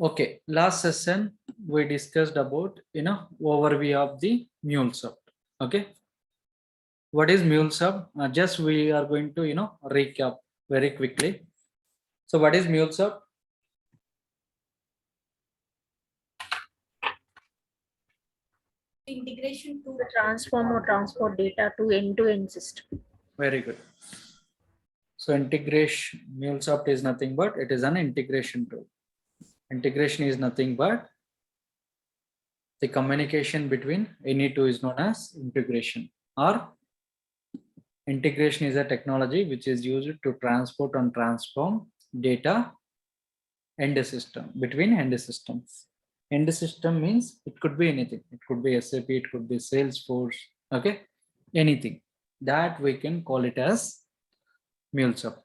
Okay, last session we discussed about overview of the MuleSoft. Okay, what is MuleSoft? Just we are going to recap very quickly. So what is MuleSoft? Integration to transform or transport data to end-to-end system. Very good. So integration, MuleSoft is nothing but it is an integration tool. Integration is nothing but the communication between any two is known as integration, or integration is a technology which is used to transport and transform data end system between end systems. End system means it could be anything. It could be SAP, it could be Salesforce, okay, anything that we can call it as MuleSoft.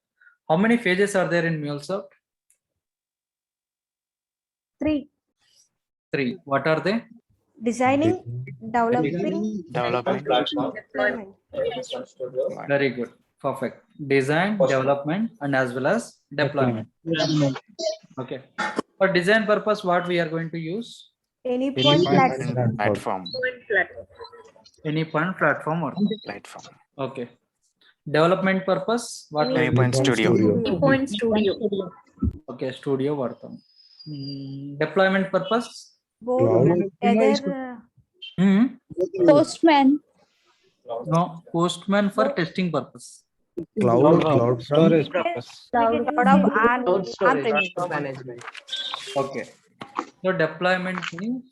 How many phases are there in MuleSoft? 3. 3. What are they? Designing, developing, deployment. Very good. Perfect. Design, development, and as well as deployment. Okay. For design purpose, what we are going to use? Any point Platform. Any point platform or Platform. okay. Development purpose, what? Anypoint Studio. Anypoint Studio. Okay, studio vartam. Deployment purpose? Other Postman. No, Postman for testing purpose. Cloud storage purpose. management. Okay. So deployment means,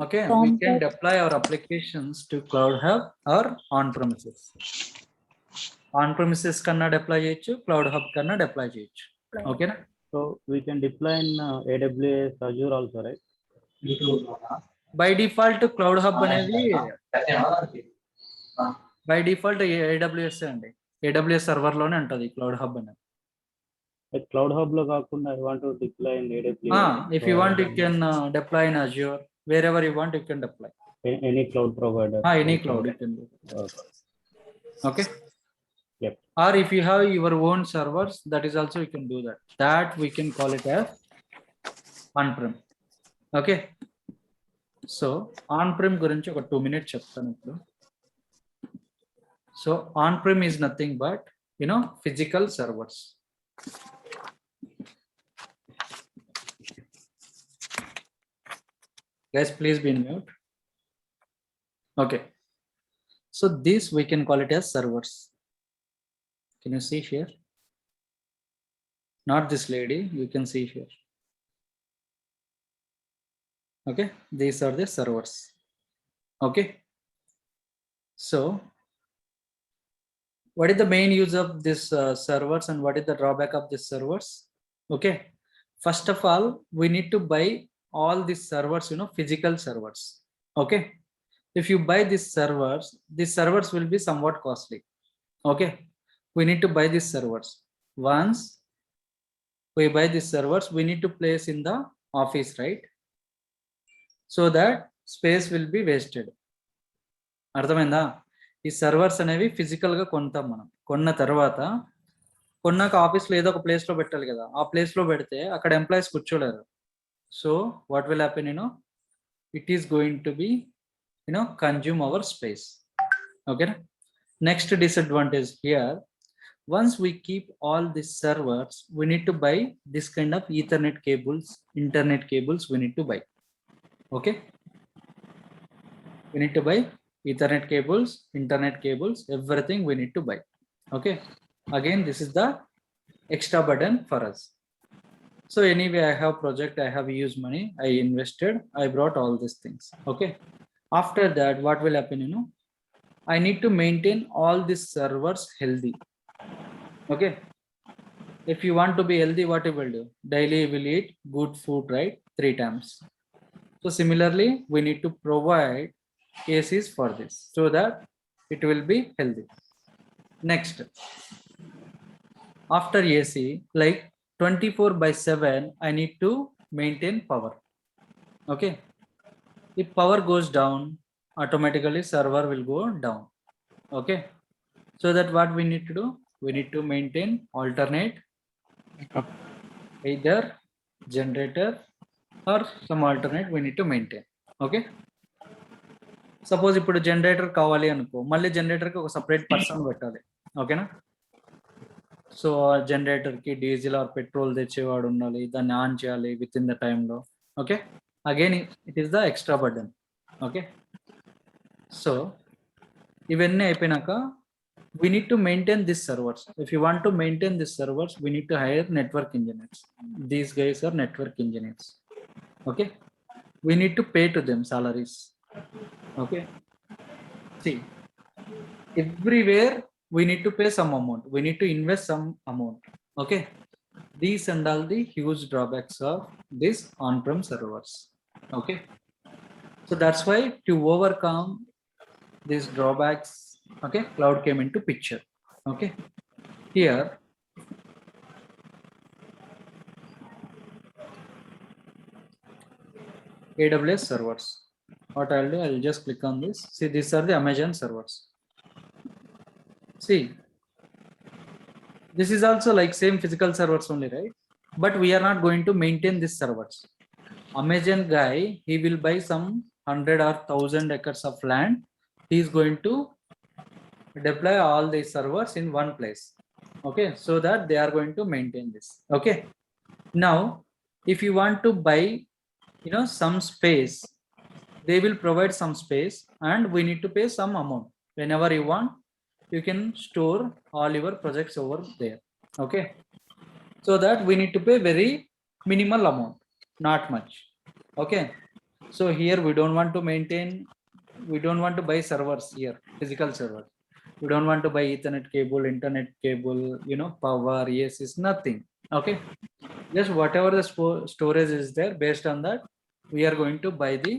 okay, we can deploy our applications to Cloud Hub or on-premises. On-premises kanna deploy cheyochu, Cloud Hub kanna deploy cheyochu. Okay na? So we can deploy in AWS Azure also, right? By default Cloud Hub anedi by default AWS andi. AWS server lone untadi Cloud Hub anedi. Like Cloud Hub lo kaakunda I want to deploy in AWS. If you want you can deploy in Azure. Wherever you want you can deploy. Any cloud provider. Any cloud you can do. Okay. Yep. Or if you have your own servers, that is also you can do that. That we can call it as on-prem. Okay. So on-prem gurinchi oka 2 minutes cheptanu ippudu. So on-prem is nothing but physical servers. Guys, please be in mute. Okay. So this we can call it as servers. Can you see here? Not this lady, you can see here. Okay, these are the servers. Okay. So what is the main use of this servers and what is the drawback of this servers? Okay. First of all, we need to buy all these servers, physical servers. Okay. If you buy these servers will be somewhat costly. Okay. We need to buy these servers. Once we buy these servers, we need to place in the office, right? So that space will be wasted. అర్థమైందా? ఈ servers అనేవి physical గా కొంటాం మనం. కొన్న తర్వాత కొన్నాక ఆఫీస్లో ఏదో ఒక ప్లేస్ లో పెట్టాలి కదా, ఆ ప్లేస్ లో పెడితే అక్కడ ఎంప్లాయీస్ కూర్చోలేరు. So what will happen, it is going to be consume our space. Okay. Next disadvantage here, once we keep all these servers, we need to buy this kind of Ethernet cables, internet cables we need to buy. Okay. We need to buy Ethernet cables, internet cables, everything we need to buy. Okay. Again, this is the extra burden for us. So anyway, I have project, I have used money, I invested, I brought all these things. Okay. After that, what will happen, I need to maintain all these servers healthy. Okay. If you want to be healthy, what you will do? Daily you will eat good food, right? 3 times. So similarly, we need to provide ACs for this so that it will be healthy. Next, after AC, like 24/7, I need to maintain power. Okay. If power goes down, automatically server will go down. Okay. So that what we need to do? We need to maintain alternate either generator or some alternate we need to maintain. Okay, suppose ఇప్పుడు generator కావాలి అనుకో, మళ్ళీ జనరేటర్కి ఒక separate person పెట్టాలి. ఓకేనా? So జనరేటర్కి diesel R petrol తెచ్చేవాడు ఉండాలి, దాన్ని on చేయాలి విత్ ఇన్ ద టైంలో. Okay, again it is the extra burden. Okay, so ఇవన్నీ అయిపోయినాక we need to maintain these servers. If you want to maintain these servers, we need to hire network engineers. These guys are network engineers. Okay, we need to pay to them salaries. Okay, see, everywhere we need to pay some amount, we need to invest some amount. Okay, these and all the huge drawbacks of these on-prem servers. Okay, so that's why to overcome these drawbacks, okay, cloud came into picture. Okay, here AWS servers. What I'll do, I'll just click on this. See, these are the Amazon servers. See, this is also like same physical servers only, right? But we are not going to maintain these servers. Amazon guy, he will buy some 100 or 1000 acres of land. He is going to deploy all these servers in one place. Okay, so that they are going to maintain this. Okay, now if you want to buy, you know, some space, they will provide some space and we need to pay some amount. Whenever you want, you can store all your projects over there. Okay, so that we need to pay very minimal amount, not much. Okay, so here we don't want to maintain, we don't want to buy servers here, physical servers. We don't want to buy Ethernet cable, internet cable, you know, power, yes, is nothing. Okay, just whatever the storage is there, based on that we are going to buy the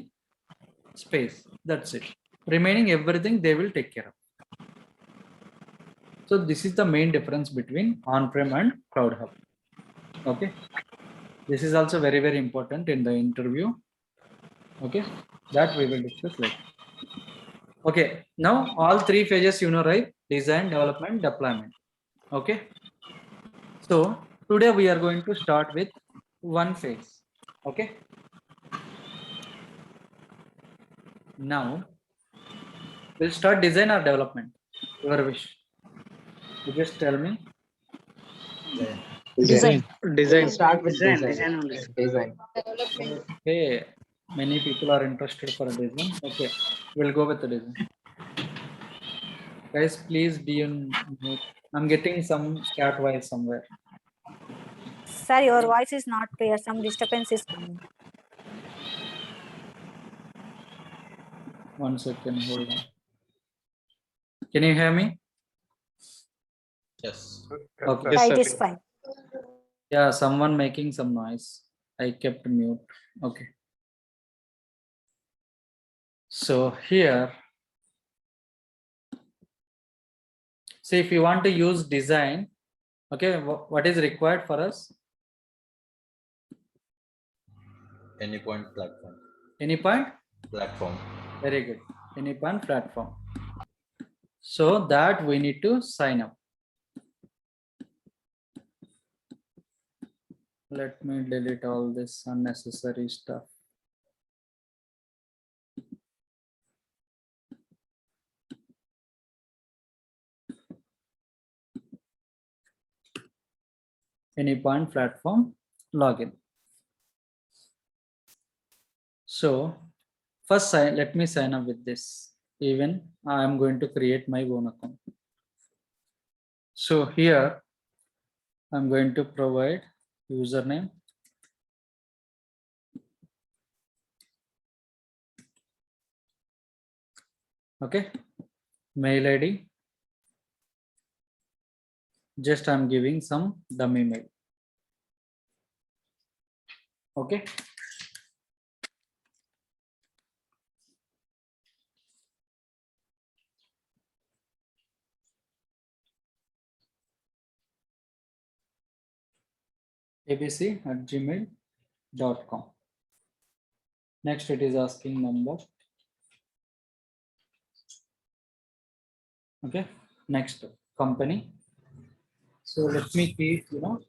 space. That's it. Remaining everything they will take care of. So this is the main difference between on-prem and Cloud Hub. Okay, this is also very, very important in the interview. Okay, that we will discuss later. Okay, now all three phases you know, right? Design, development, deployment. Okay, so today we are going to start with one phase. Okay, now we'll start design or development, your wish. You just tell me. Design. Design. Start with Design. design. Design only. Design. Okay, many people are interested for a design. Okay, we'll go with the design. Guys, please be on mute. I'm getting some cat voice somewhere. Sir, your voice is not clear. Some disturbance is coming. One second, hold on. Can you hear me? Yes. Okay. Yes, Yeah, sir. it is fine. Yeah, someone making some noise. I kept mute. Okay. So here, see, if you want to use design, okay, what is required for us? Any point platform. Any point? Platform. Very good. Any point platform. So that we need to sign up. Let me delete all this unnecessary stuff. Any point platform login. So first let me sign up with this. Even I am going to create my own account. So here I'm going to provide username, okay, mail ID, just I'm giving some dummy mail. Okay, abc@gmail.com. Next it is asking number. Okay, next company. So let me keep, you know,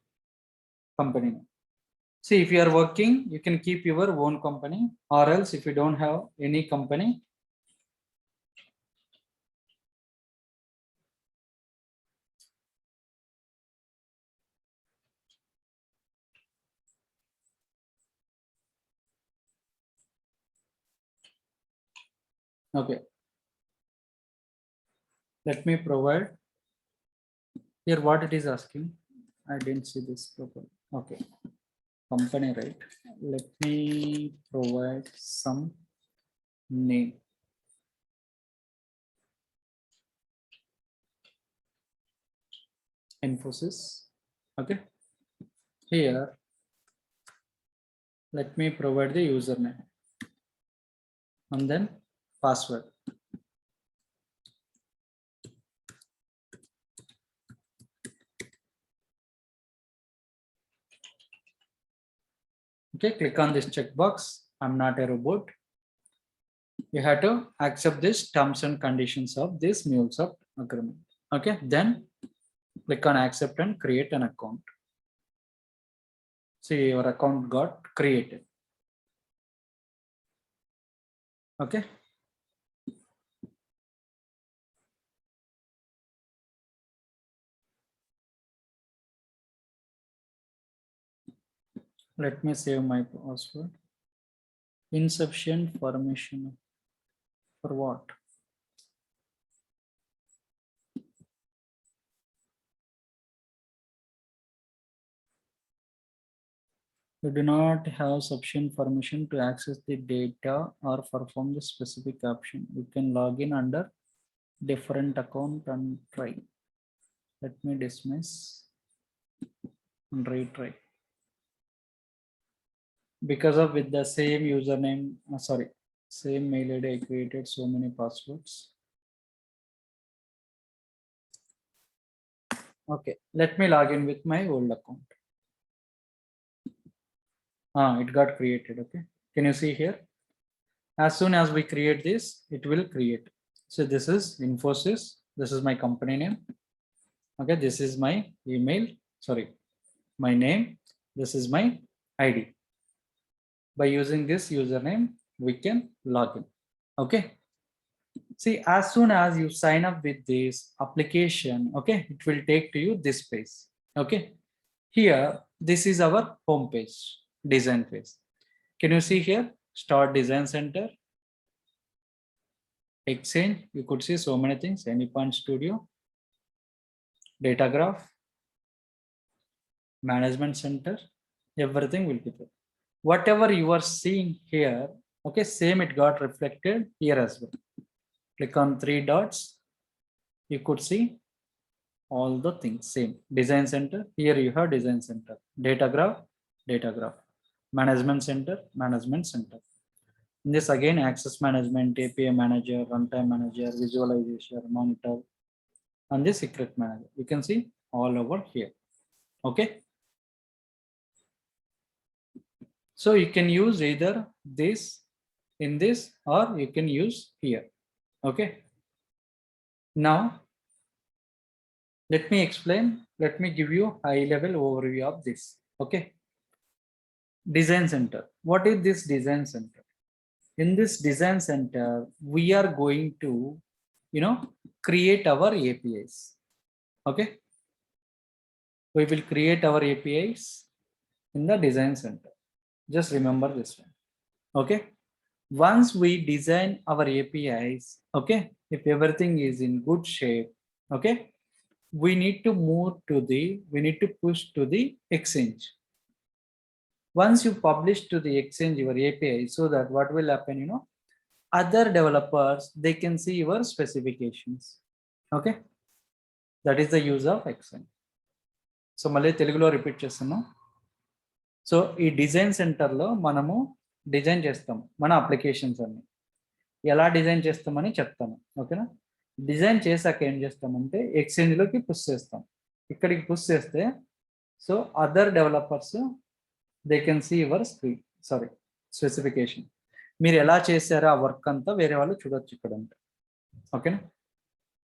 company name. See, if you are working, you can keep your own company, or else if you don't have any company, okay. Let me provide here what it is asking. I didn't see this properly. Okay, company, right? Let me provide some name. Infosys. Okay, here let me provide the username and then password. Okay, click on this checkbox. I'm not a robot. You have to accept this terms and conditions of this MuleSoft agreement. Okay, then click on accept and create an account. See, your account got created. Okay. Let me save my password. Insufficient permission. For what? You do not have sufficient permission to access the data or perform the specific option. You can log in under different account and try. Let me dismiss and retry. Because of with the same username, same mail ID, I created so many passwords. Okay, let me log in with my old account. It got created. Okay, can you see here? As soon as we create this, it will create. So this is Infosys. This is my company name. Okay, this is my email. Sorry, my name. This is my ID. By using this username, we can log in. Okay. See, as soon as you sign up with this application, okay, it will take to you this page. Okay. Here, this is our home page, design page. Can you see here? Start Design Center. Exchange, you could see so many things. Anypoint Studio, Data Graph, Management Center, everything will be there. Whatever you are seeing here, okay, same it got reflected here as well. Click on 3 dots. You could see all the things same. Design Center, here you have Design Center. Data Graph, Data Graph. Management Center, Management Center. In this again, Access Management, API Manager, Runtime Manager, Visualization, Monitor, and the Secret Manager. You can see all over here. Okay. So you can use either this in this or you can use here. Okay. Now, let me explain. Let me give you high level overview of this. Okay. Design Center. What is this Design Center? In this Design Center, we are going to, create our APIs. Okay. We will create our APIs in the Design Center. Just remember this one. Okay. Once we design our APIs, okay, if everything is in good shape, okay, we need to push to the Exchange. Once you publish to the Exchange your API, so that what will happen, other developers, they can see your specifications. Okay. That is the use of Exchange. So మళ్ళీ తెలుగులో repeat చేస్తున్నాం. So ఈ design సెంటర్లో మనము design చేస్తాం మన applications అన్ని. ఎలా డిజైన్ చేస్తామని చెప్తాను. ఓకేనా. డిజైన్ చేశాక ఏం చేస్తామంటే ఎక్స్చేంజ్లోకి పుష్ చేస్తాం. ఇక్కడికి పుష్ చేస్తే so other developers they can see your specification. మీరు ఎలా చేశారో ఆ వర్క్ అంతా వేరే వాళ్ళు చూడొచ్చు ఇక్కడ ఉంటే. ఓకేనా.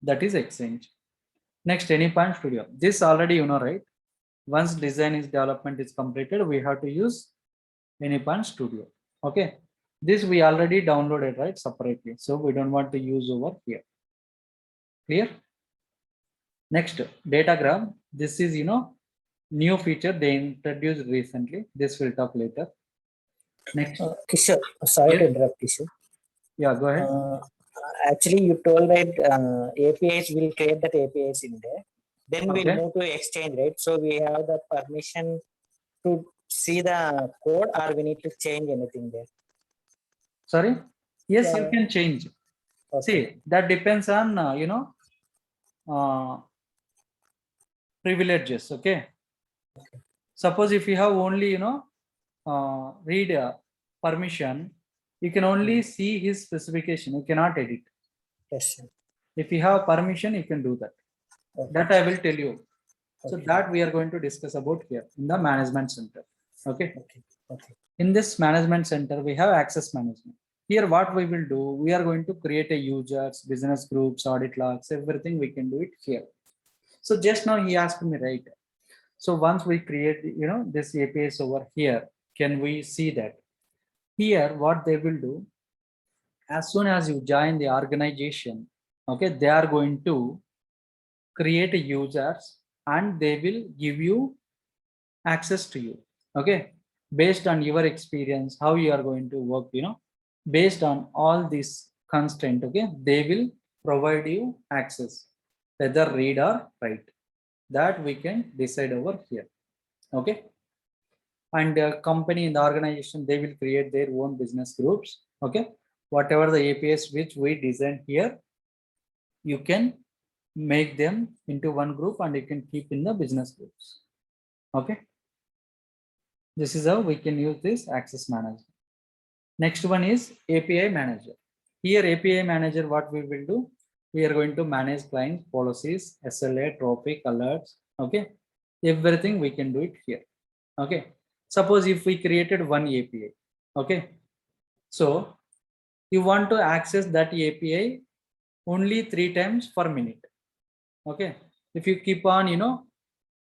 That is exchange. Next, Anypoint Studio. This already you know, right? Once design is development is completed, we have to use Anypoint Studio. Okay, this we already downloaded, right, separately, so we don't want to use over here. Clear? Next, Datagram. This is, you know, new feature they introduced recently. This we'll talk later. Next, Kishore, sorry Yes. to interrupt, Kishore. yeah, go ahead. Actually, you told that APIs will create that APIs in there. Then we'll Okay. move to Exchange, right? So we have the permission to see the code, or we need to change anything there. Sorry. Yes, you Yeah. can change. Okay. See, that depends on you know, privileges. Okay. Suppose if you have only, you know, read permission, you can only see his specification. You cannot edit. Yes, sir. If you have permission, you can do that. Okay. That I will tell you. So Okay. that we are going to discuss about here in the management center. Okay. Okay. Okay. In this management center, we have access management. Here, what we will do, we are going to create a users, business groups, audit logs, everything we can do it here. So just now he asked me, right? So once we create, you know, this APIs over here, can we see that? Here, what they will do, as soon as you join the organization, okay, they are going to create a users and they will give you access to you. Okay, based on your experience, how you are going to work, you know, based on all these constraint, okay, they will provide you access, whether read or write. That we can decide over here. Okay, and the company in the organization, they will create their own business groups. Okay, whatever the APIs which we design here, you can make them into one group and you can keep in the business groups. Okay, this is how we can use this access management. Next one is API manager. Here API manager, what we will do, we are going to manage client policies, SLA, topic, alerts. Okay, everything we can do it here. Okay, suppose if we created one API, okay, so you want to access that API only 3 times per minute. Okay, if you keep on, you know,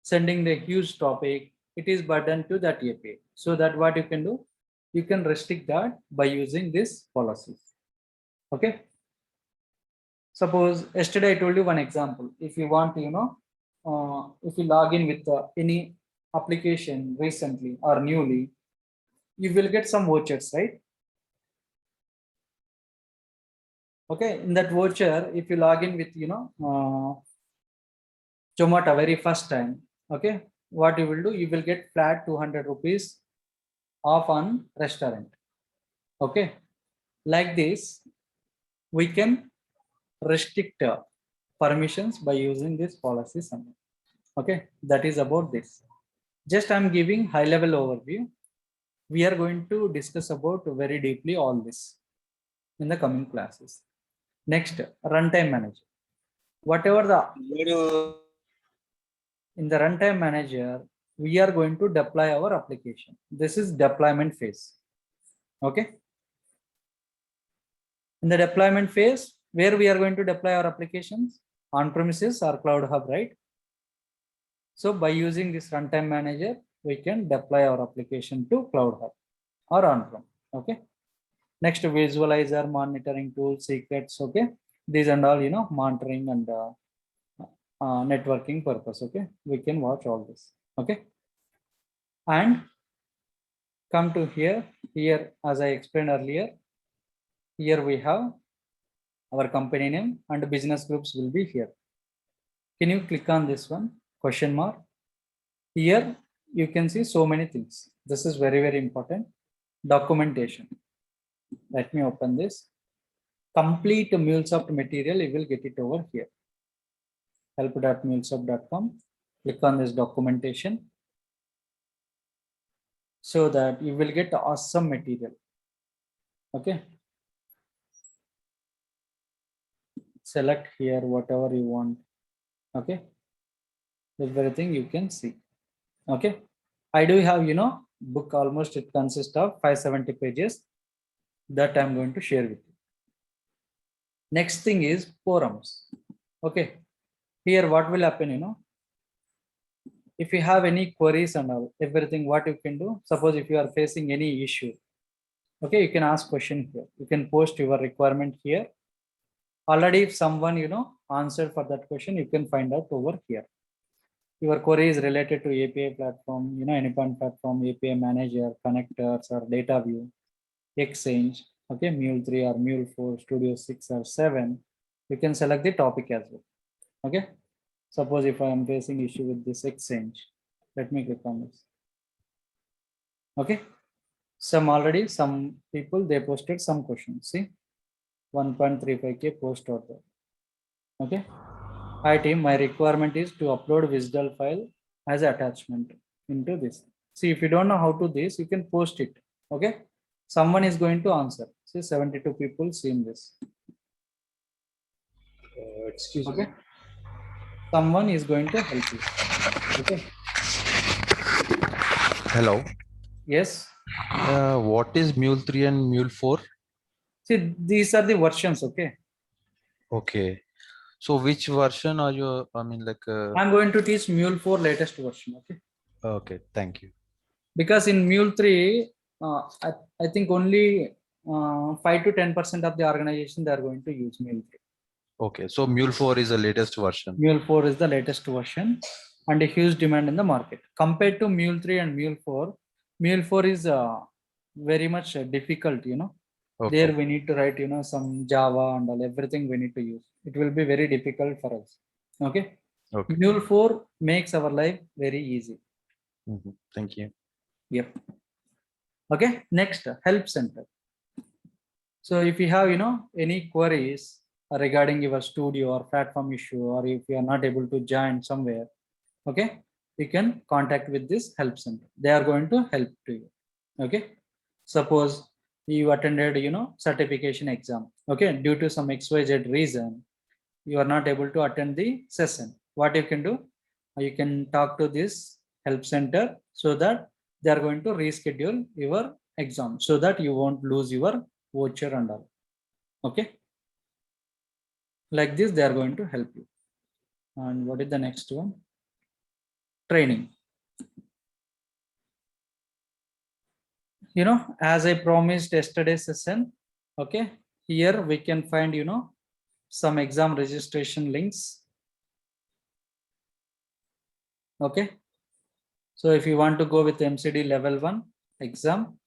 sending the huge topic, it is burden to that API. So that what you can do, you can restrict that by using this policy. Okay, suppose yesterday I told you one example. If you want to, you know, if you log in with any application recently or newly, you will get some vouchers, right? Okay, in that voucher, if you log in with, you know, Zomato very first time, okay, what you will do, you will get flat 200 rupees off on restaurant. Okay, like this, we can restrict permissions by using this policy summary. Okay, that is about this. Just I'm giving high level overview. We are going to discuss about very deeply all this in the coming classes. Next, runtime manager. Whatever the in the runtime manager, we are going to deploy our application. This is deployment phase. Okay. In the deployment phase, where we are going to deploy our applications, on premises or cloud hub, right? So by using this runtime manager, we can deploy our application to cloud hub or on-prem. Okay. Next, visualizer, monitoring tools, secrets. Okay. These and all, you know, monitoring and networking purpose. Okay, we can watch all this. Okay, and come to here. Here, as I explained earlier, here we have our company name and business groups will be here. Can you click on this one, question mark? Here you can see so many things. This is very, very important. Documentation. Let me open this. Complete MuleSoft material, you will get it over here. help.mulesoft.com. Click on this documentation so that you will get awesome material. Okay. Select here whatever you want. Okay. Everything you can see. Okay. I do have, you know, book almost it consists of 570 pages that I'm going to share with you. Next thing is forums. Okay. Here what will happen, you know, if you have any queries and all, everything, what you can do, suppose if you are facing any issue, okay, you can ask question here. You can post your requirement here. Already if someone, answered for that question, you can find out over here. Your query is related to API platform, Anypoint platform, API manager, connectors or data view, Exchange, okay, Mule 3 or Mule 4, Studio 6 or 7. You can select the topic as well. Okay. Suppose if I am facing issue with this Exchange, let me click on this. Okay. Some people, they posted some questions. See, 1.35K post out there. Okay. Hi team, my requirement is to upload Visual file as attachment into this. See, if you don't know how to this, you can post it. Okay. Someone is going to answer. See, 72 people seen this. Excuse Okay. me. Someone is going to help you. Okay. Hello. Yes. What is Mule 3 and Mule 4? See, these are the versions. Okay. Okay. So which version are you? I mean, like. I'm going to teach Mule 4 latest version. Okay. Okay. Thank you. Because in Mule 3, I think only 5 to 10% of the organization they are going to use Mule 3. Okay. So Mule 4 is the latest version. Mule 4 is the latest version and a huge demand in the market. Compared to Mule 3 and Mule 4 is very much difficult, Okay. There we need to write, some Java and all, everything we need to use. It will be very difficult for us. Okay. Okay. Mule 4 makes our life very easy. Thank you. Yep. Okay. Next, help center. So if you have, any queries regarding your studio or platform issue, or if you are not able to join somewhere, okay, you can contact with this help center. They are going to help to you. Okay. Suppose you attended, certification exam. Okay. Due to some XYZ reason, you are not able to attend the session. What you can do? You can talk to this help center so that they are going to reschedule your exam so that you won't lose your voucher and all. Okay. Like this, they are going to help you. And what is the next one? Training. As I promised yesterday's session, okay, here we can find, some exam registration links. Okay. So if you want to go with MCD level 1 exam,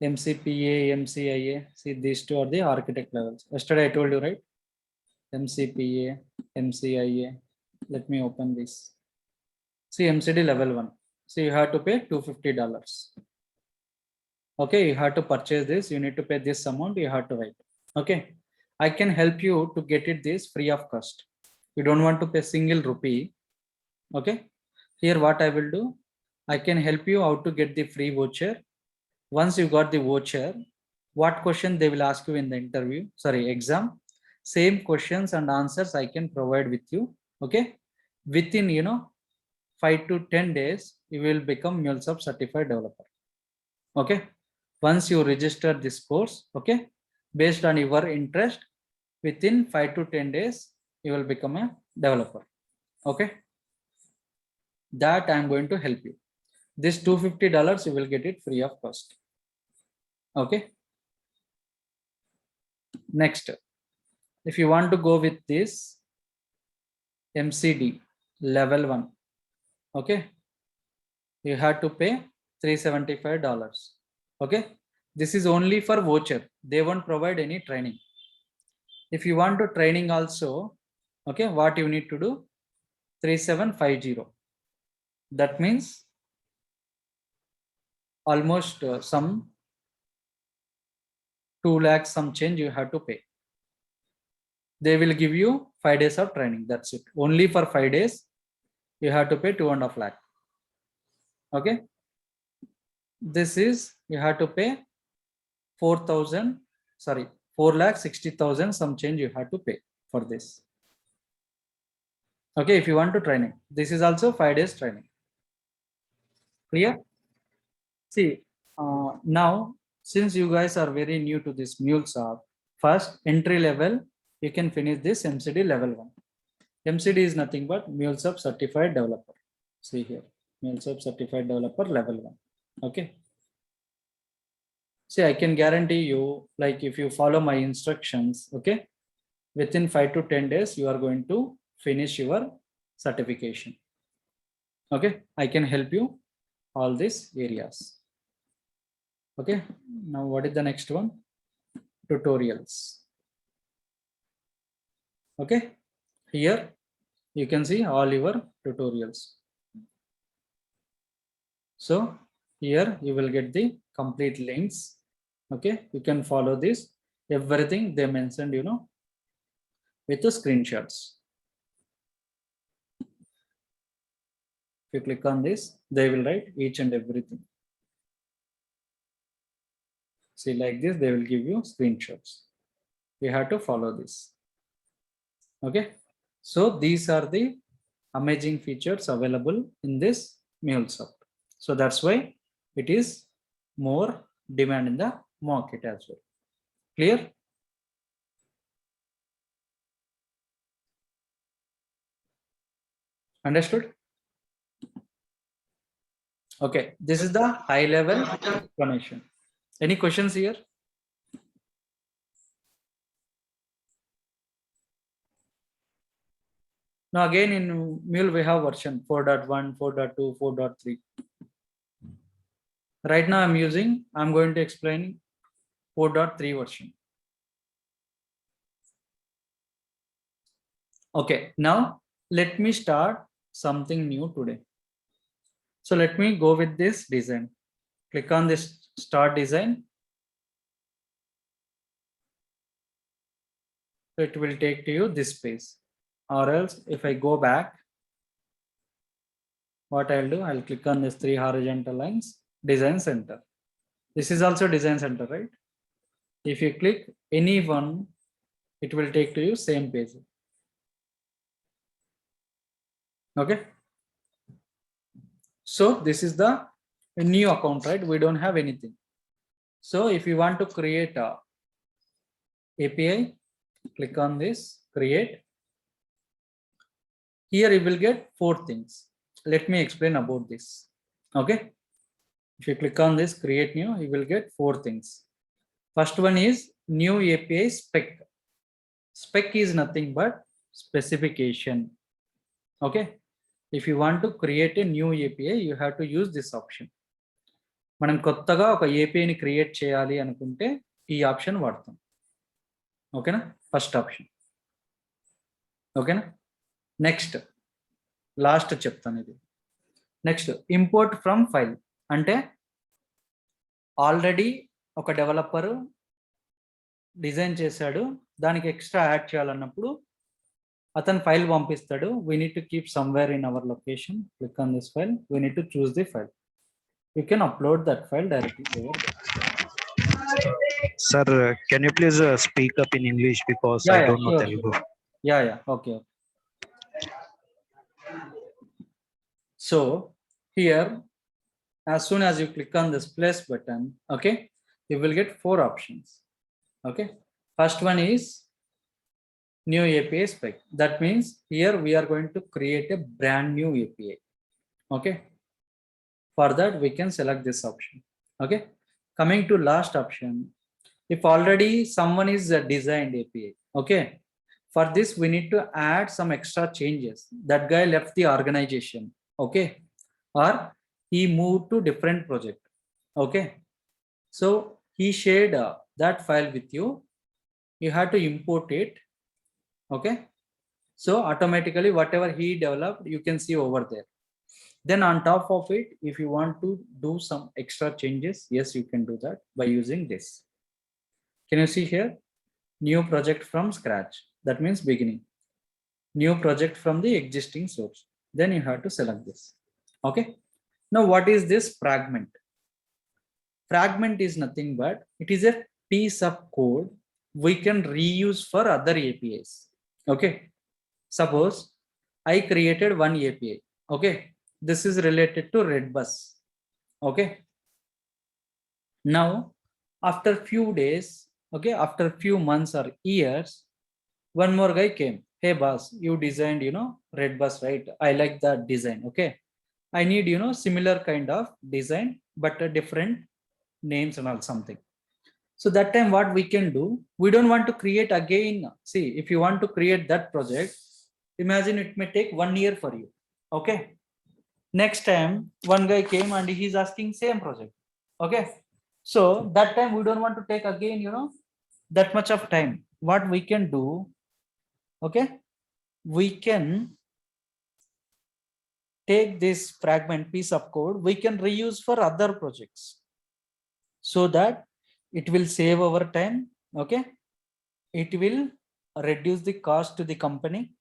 MCPA, MCIA, see these two are the architect levels. Yesterday I told you, right? MCPA, MCIA. Let me open this. See MCD level 1. So you have to pay $250. Okay, you have to purchase this. You need to pay this amount. You have to write. Okay, I can help you to get it this free of cost. You don't want to pay single rupee. Okay, here what I will do, I can help you how to get the free voucher. Once you got the voucher, what question they will ask you in the interview, exam, same questions and answers I can provide with you. Okay, within 5 to 10 days, you will become MuleSoft certified developer. Okay, once you register this course, okay, based on your interest, within 5 to 10 days, you will become a developer. Okay, that I'm going to help you. This $250, you will get it free of cost. Okay. Next, if you want to go with this MCD level 1, okay, you have to pay $375. Okay, this is only for voucher. They won't provide any training. If you want to training also, okay, what you need to do? 3750. That means almost some 2 lakhs some change you have to pay. They will give you 5 days of training. That's it. Only for 5 days, you have to pay 2.5 lakh. Okay. This is, you have to pay 4,60,000 some change you have to pay for this. Okay. If you want to training, this is also 5 days training. Clear? See, now, since you guys are very new to this MuleSoft, first entry level, you can finish this MCD level 1. MCD is nothing but MuleSoft certified developer. See here, MuleSoft certified developer level 1. Okay. See, I can guarantee you, like if you follow my instructions, okay, within 5 to 10 days, you are going to finish your certification. Okay, I can help you all these areas. Okay, now what is the next one? Tutorials. Okay, here you can see all your tutorials. So here you will get the complete links. Okay, you can follow this, everything they mentioned, you know, with the screenshots. If you click on this, they will write each and everything. See, like this, they will give you screenshots. You have to follow this. Okay, so these are the amazing features available in this MuleSoft. So that's why it is more demand in the market as well. Clear? Understood? Okay, this is the high level explanation. Any questions here? Now again in Mule we have version 4.1, 4.2, 4.3. Right now I'm going to explain 4.3 version. Okay, now let me start something new today. So let me go with this design. Click on this start design. So it will take to you this page. Or else if I go back, what I'll do, I'll click on this 3 horizontal lines, design center. This is also design center, right? If you click any one, it will take to you same page. Okay. So this is the new account, right? We don't have anything. So if you want to create a API, click on this, create. Here you will get 4 things. Let me explain about this. Okay. If you click on this, create new, you will get 4 things. First one is new API spec. Spec is nothing but specification. Okay. If you want to create a new API, you have to use this option. మనం కొత్తగా ఒక APIని create చేయాలి అనుకుంటే ఈ option వాడతాం. ఓకేనా? First option. ఓకేనా? Next last చెప్తాను ఇది. Next import from file. అంటే ఆల్రెడీ ఒక డెవలపర్ డిజైన్ చేశాడు, దానికి ఎక్స్ట్రా యాడ్ చేయాలన్నప్పుడు అతను ఫైల్ పంపిస్తాడు. we need to keep somewhere in our location. Click on this file. We need to choose the file. You can upload that file directly over there. Sir, can you please speak up in English because I don't know Telugu. Yeah, okay. So here, as soon as you click on this plus button, okay, you will get 4 options. Okay, first one is new API spec. That means here we are going to create a brand new API. Okay, for that we can select this option. Okay, coming to last option, if already someone is designed API, okay, for this we need to add some extra changes. That guy left the organization, okay, or he moved to different project. Okay, so he shared that file with you. You have to import it. Okay, so automatically whatever he developed, you can see over there. Then on top of it, if you want to do some extra changes, yes, you can do that by using this. Can you see here? New project from scratch. That means beginning. New project from the existing source. Then you have to select this. Okay. Now what is this fragment? Fragment is nothing but it is a piece of code we can reuse for other APIs. Okay. Suppose I created one API. Okay. This is related to Redbus. Okay. Now, after few days, okay, after few months or years, one more guy came. hey boss, you designed, red bus, right? I like that design. Okay. I need, similar kind of design, but a different names and all something. So that time what we can do, we don't want to create again. See, if you want to create that project, imagine it may take 1 year for you. Okay. Next time one guy came and he's asking same project. Okay. So that time we don't want to take again, that much of time. What we can do, okay, we can take this fragment piece of code, we can reuse for other projects so that it will save our time. Okay. It will reduce the cost to the company.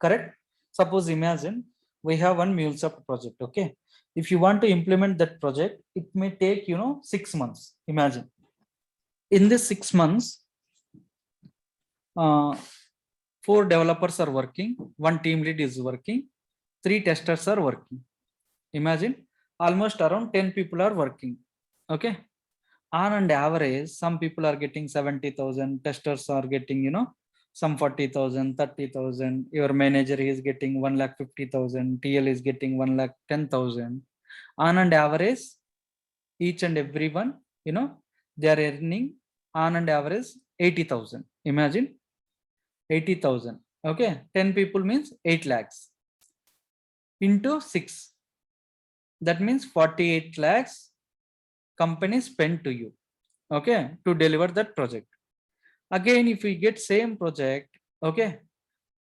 Correct. Suppose imagine we have one MuleSoft project. Okay. If you want to implement that project, it may take, 6 months. Imagine in this 6 months, 4 developers are working, 1 team lead is working, 3 testers are working. Imagine almost around 10 people are working. Okay. On an average, some people are getting 70,000, testers are getting, some 40,000, 30,000. Your manager is getting 1,50,000, TL is getting 1,10,000. On an average, each and everyone, they are earning on an average 80,000. Imagine 80,000. Okay, 10 people means 8 lakhs into 6. That means 48 lakhs company spend to you, okay, to deliver that project. Again, if we get same project, okay,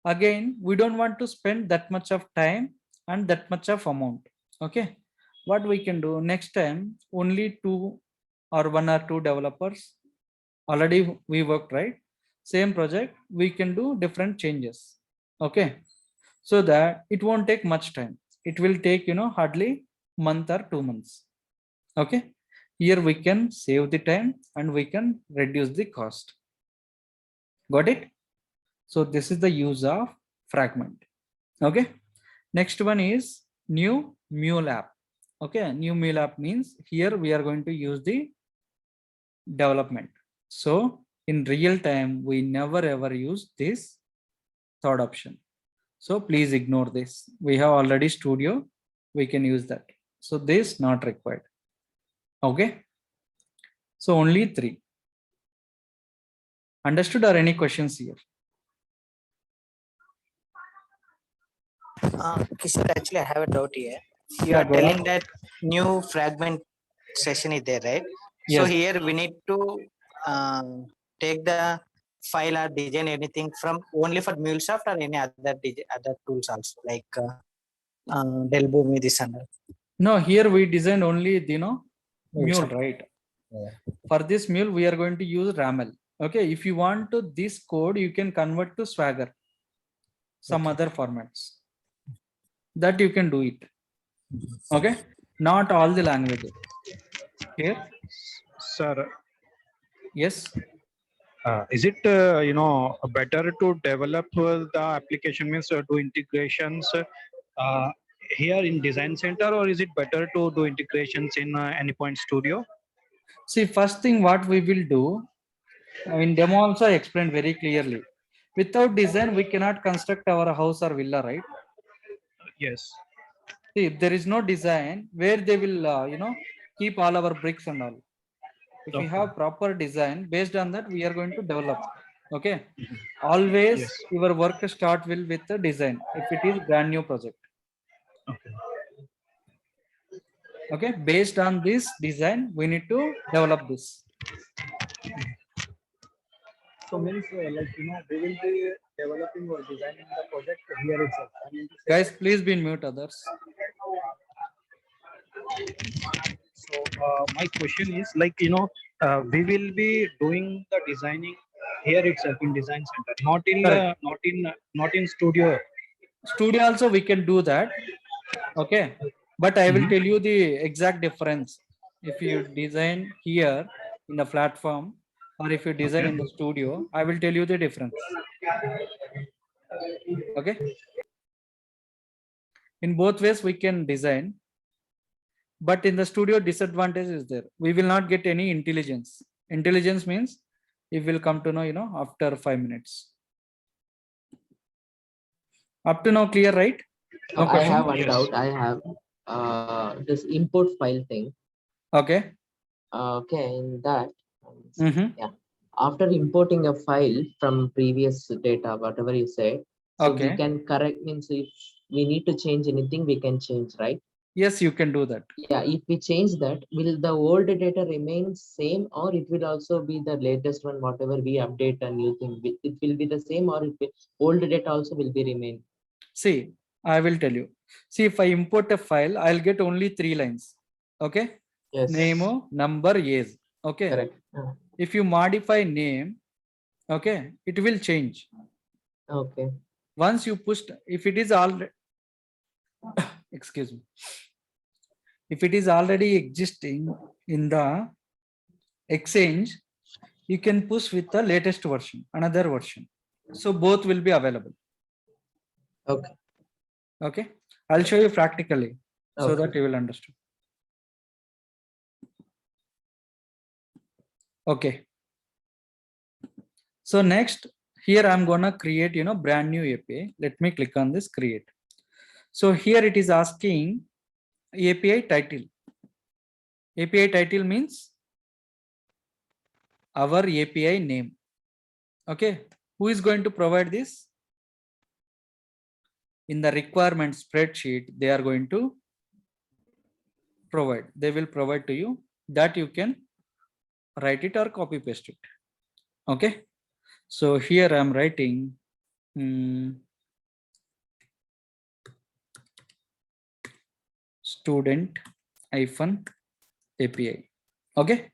again, we don't want to spend that much of time and that much of amount. Okay, what we can do next time, only 2 or 1 or 2 developers, already we worked, right? Same project, we can do different changes. Okay, so that it won't take much time. It will take, hardly month or 2 months. Okay, here we can save the time and we can reduce the cost. Got it? So this is the use of fragment. Okay, next one is new Mule app. Okay, new Mule app means here we are going to use the development. So in real time, we never ever use this third option. So please ignore this. We have already Studio. We can use that. So this not required. Okay. So only 3. Understood or any questions here? Kishore, actually, I have a doubt here. You Yeah, are go telling on. that new fragment session is there, right? So Yes. here we need to take the file or design anything from only for MuleSoft or any other tools also, like Delboomi, this and that. No, here we designed only the, Mule, MuleSoft. right? Yeah. For this Mule, we are going to use Ramel. Okay, if you want to this code, you can convert to Swagger, some other formats. That you can do it. Okay, not all the languages. Here, Sir, yes. is it better to develop the application, means do integrations here in Design Center, or is it better to do integrations in Anypoint Studio? See, first thing what we will do, in demo also I explained very clearly. Without design, we cannot construct our house or villa, right? Yes. See, if there is no design, where they will, keep all our bricks and all. If we Okay. have proper design, based on that, we are going to develop. Okay. Always Yes. your work start will with the design. If it is brand new project. Okay. Okay. Based on this design, we need to develop this. So means we will be developing or designing the project here itself. Guys, please be in mute, others. So my question is, like, we will be doing the designing here itself in Design Center, not in Correct. not in Studio. Studio also we can do that. Okay. But I will tell you the exact difference. If you design here in the platform, or if you design in the studio, I will tell you the difference. Okay. In both ways we can design, but in the studio disadvantage is there. We will not get any intelligence. Intelligence means it will come to know, after 5 minutes. Up to now, clear, right? No I question? have one Yes. doubt. I have this import file thing. Okay. Okay, in that, Mm-hmm. yeah. After importing a file from previous data, whatever you said, so we Okay. can correct, means if we need to change anything, we can change, right? Yes, you can do that. Yeah, if we change that, will the old data remain same, or it will also be the latest one, whatever we update a new thing, it will be the same, or old data also will be remain? See, I will tell you. See, if I import a file, I'll get only 3 lines. Okay. Yes. Name, number, age. Okay. Correct. If you modify name, okay, it will change. Okay. Once you pushed, if it is already, excuse me, if it is already existing in the Exchange, you can push with the latest version, another version. So both will be available. Okay. Okay. I'll show you practically so Okay. that you will understand. Okay. So next, here I'm gonna create, brand new API. Let me click on this create. So here it is asking API title. API title means our API name. Okay. Who is going to provide this? In the requirement spreadsheet, they are going to provide. They will provide to you that you can write it or copy paste it. Okay. So here I'm writing student API. Okay.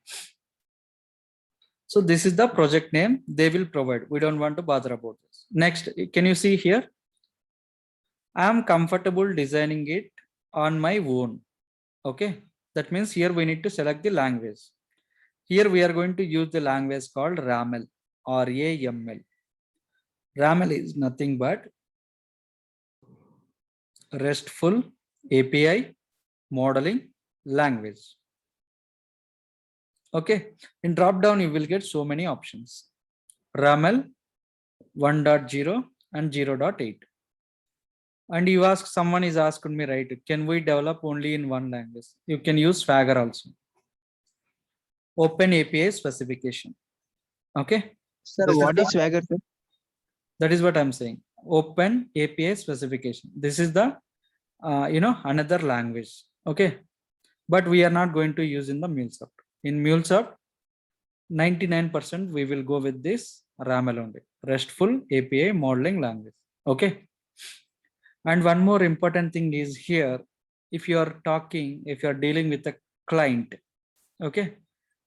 So this is the project name they will provide. We don't want to bother about this. Next, can you see here? I am comfortable designing it on my own. Okay. That means here we need to select the language. Here we are going to use the language called RAML, RAML. RAML is nothing but RESTful API modeling language. Okay. In drop down, you will get so many options. RAML 1.0 and 0.8. And you ask, someone is asking me, right? Can we develop only in one language? You can use Swagger also. Open API specification. Okay. Sir, This is what is the- Swagger, sir? That is what I'm saying. Open API specification. This is the, another language. Okay. But we are not going to use in the MuleSoft. In MuleSoft, 99% we will go with this RAML only. RESTful API modeling language. Okay. And one more important thing is here, if you are dealing with a client, okay,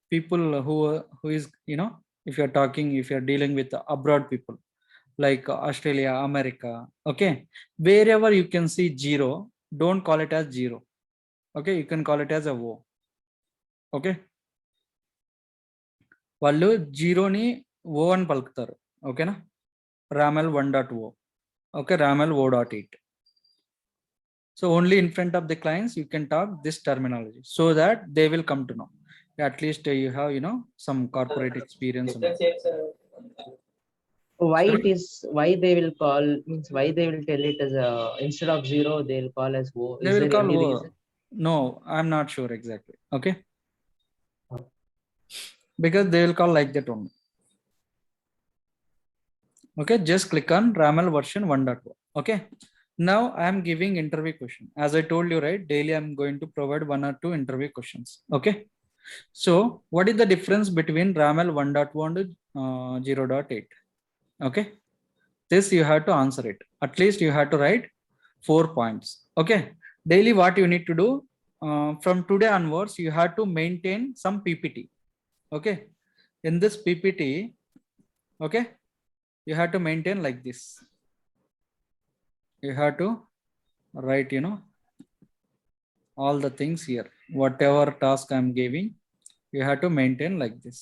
people who is, if you're dealing with abroad people like Australia, America, okay, wherever you can see 0, don't call it as 0. Okay, you can call it as a O. Okay. వాళ్ళు జీరోని ఓ అని పలుకుతారు. ఓకేనా? RAML 1.0. Okay, RAML 0.8. So only in front of the clients you can talk this terminology so that they will come to know. At least you have some corporate experience. Why it is, why they will call, means why they will tell it as a, instead of 0 they'll call as O? They Is will there call any O. reason? No, I'm not sure exactly. Okay. Because they will call like that only. Okay, just click on RAML version 1.0. Okay. Now I am giving interview question. As I told you, right, daily I'm going to provide 1 or 2 interview questions. Okay. So what is the difference between RAML 1.1 and 0.8? Okay. This you have to answer it. At least you have to write 4 points. Okay. Daily what you need to do, from today onwards, you have to maintain some PPT. Okay. In this PPT, okay, you have to maintain like this. You have to write, all the things here. Whatever task I'm giving, you have to maintain like this.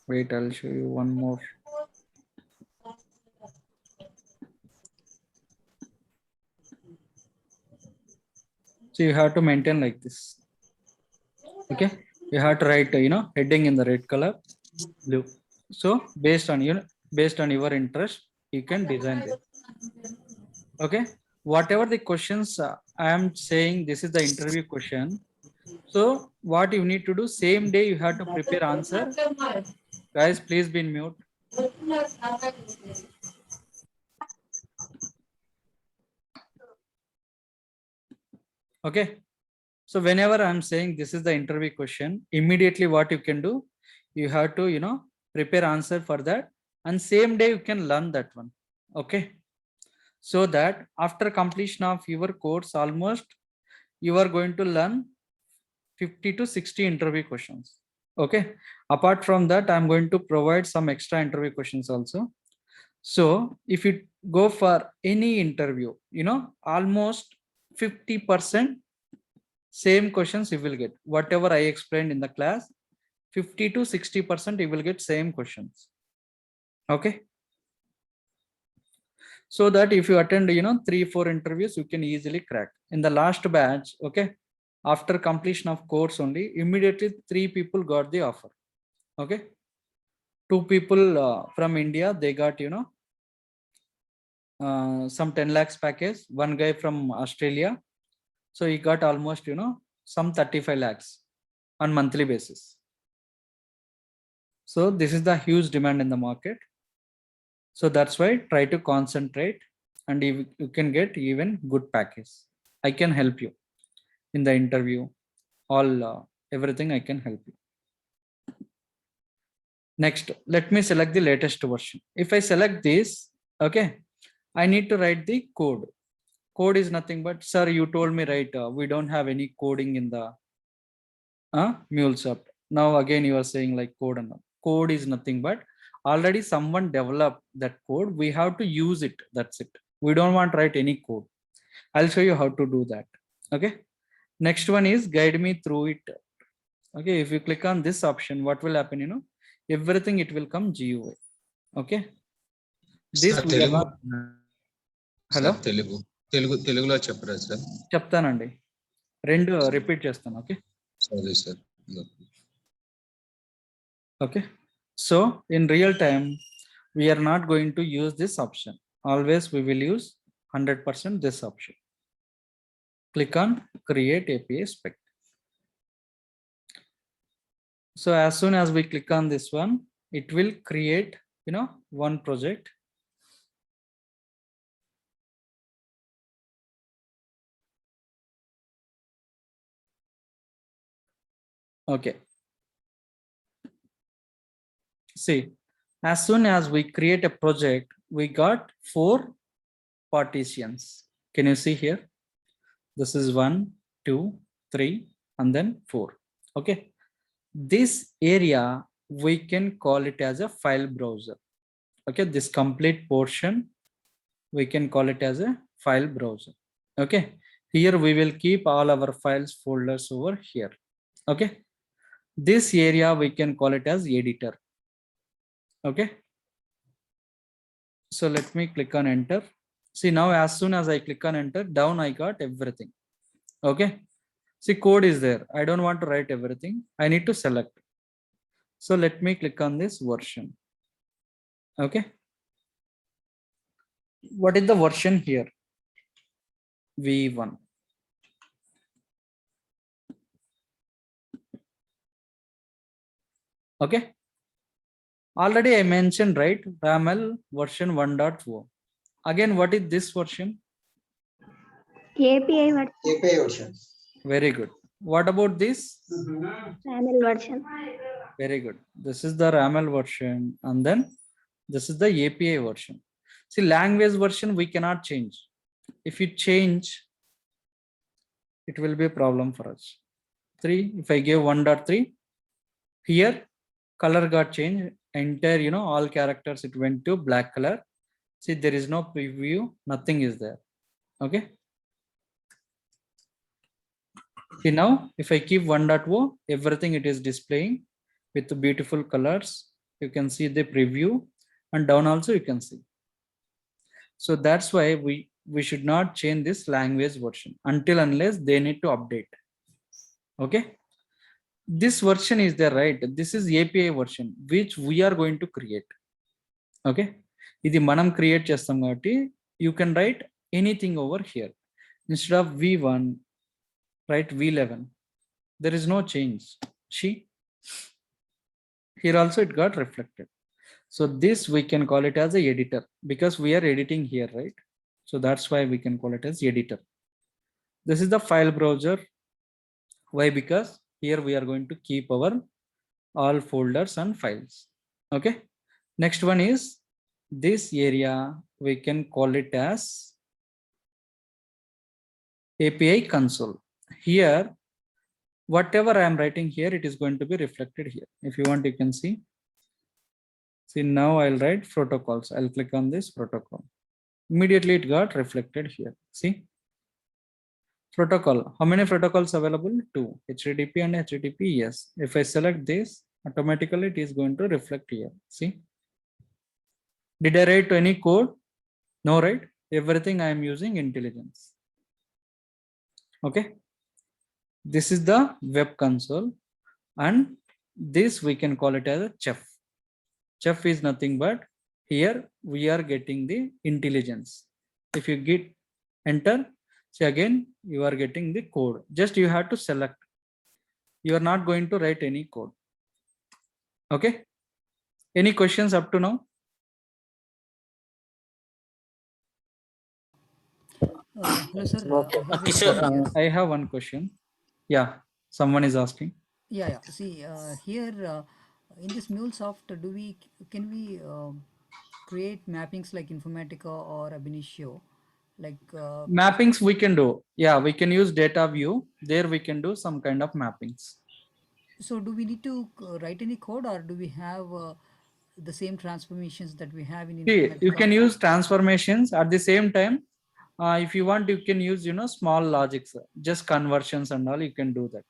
Wait, I'll show you one more. So you have to maintain like this. Okay. You have to write, heading in the red color, blue. So based on your interest, you can design them. Okay, whatever the questions I am saying, this is the interview question. So what you need to do, same day you have to prepare answer. Guys, please be in mute. Okay, so whenever I'm saying this is the interview question, immediately what you can do, you have to, you know, prepare answer for that, and same day you can learn that one. Okay, so that after completion of your course, almost you are going to learn 50 to 60 interview questions. Okay, apart from that, I'm going to provide some extra interview questions also. So if you go for any interview, you know, almost 50% same questions you will get. Whatever I explained in the class, 50 to 60% you will get same questions. Okay, so that if you attend, you know, 3-4 interviews, you can easily crack. In the last batch, okay, after completion of course only, immediately 3 people got the offer. Okay, 2 people from India, they got, you know, some 10 lakhs package. One guy from Australia, so he got almost, you know, some 35 lakhs on monthly basis. So this is the huge demand in the market. So that's why try to concentrate, and you can get even good package. I can help you in the interview, all everything I can help you. Next, let me select the latest version. If I select this, okay, I need to write the code. Code is nothing but, sir, you told me, right, we don't have any coding in the MuleSoft. Now again you are saying like code, and code is nothing but already someone developed that code. We have to use it. That's it. We don't want to write any code. I'll show you how to do that. Okay. Next one is guide me through it. Okay. If you click on this option, what will happen? You know, everything it will come GUI. Okay. This we are not. Hello. తెలుగులో చెప్పరా sir? చెప్తానండి, రెండు repeat చేస్తాను. Okay, సరే sir. Okay, so in real time we are not going to use this option. Always we will use 100% this option. Click on create API spec. So as soon as we click on this one, it will create, you know, one project. Okay, see, as soon as we create a project, we got 4 partitions. Can you see here? This is 1, 2, 3, and then 4. Okay, this area we can call it as a file browser. Okay, this complete portion we can call it as a file browser. Okay, here we will keep all our files folders over here. Okay, this area we can call it as editor. Okay, so let me click on enter. See, now as soon as I click on enter, down I got everything. Okay, see, code is there. I don't want to write everything. I need to select. So let me click on this version. Okay, what is the version here? V1. Okay, already I mentioned, right, RAML version 1.0. Again, what is this version? API version. Very good. What about this? RAML version. Very good. This is the RAML version, and then this is the API version. See, language version we cannot change. If you change, it will be a problem for us. 3, if I give 1.3, here color got changed. Entire, you know, all characters, it went to black color. See, there is no preview, nothing is there. Okay, see, now if I keep 1.0, everything it is displaying with beautiful colors. You can see the preview, and down also you can see. So that's why we should not change this language version until unless they need to update. Okay, this version is there, right? This is API version which we are going to create. Okay, ఇది మనం create చేస్తాం కాబట్టి you can write anything over here. Instead of V1, write V11. There is no change. See, here also it got reflected. So this we can call it as a editor because we are editing here, right? So that's why we can call it as editor. This is the file browser. Why? Because here we are going to keep our all folders and files. Okay. Next one is this area. We can call it as API console. Here, whatever I am writing here, it is going to be reflected here. If you want, you can see. See, now I'll write protocols. I'll click on this protocol. Immediately it got reflected here. See, protocol. How many protocols available? 2, HTTP and HTTP. Yes. If I select this, automatically it is going to reflect here. See, did I write any code? No, right? Everything I am using intelligence. Okay. This is the web console, and this we can call it as a chef. Chef is nothing but here we are getting the intelligence. If you git enter, see again you are getting the code. Just you have to select. You are not going to write any code. Okay. Any questions up to now? Hello, sir. Kishore, I have one question. Yeah, someone is asking. Yeah. See, here in this MuleSoft, can we create mappings like Informatica or Ab Initio? Like Mappings we can do. Yeah, we can use data view. There we can do some kind of mappings. so do we need to write any code, or do we have the same transformations that we have in See, Informatica? you can use transformations at the same time. If you want, you can use small logics, just conversions and all. You can do that.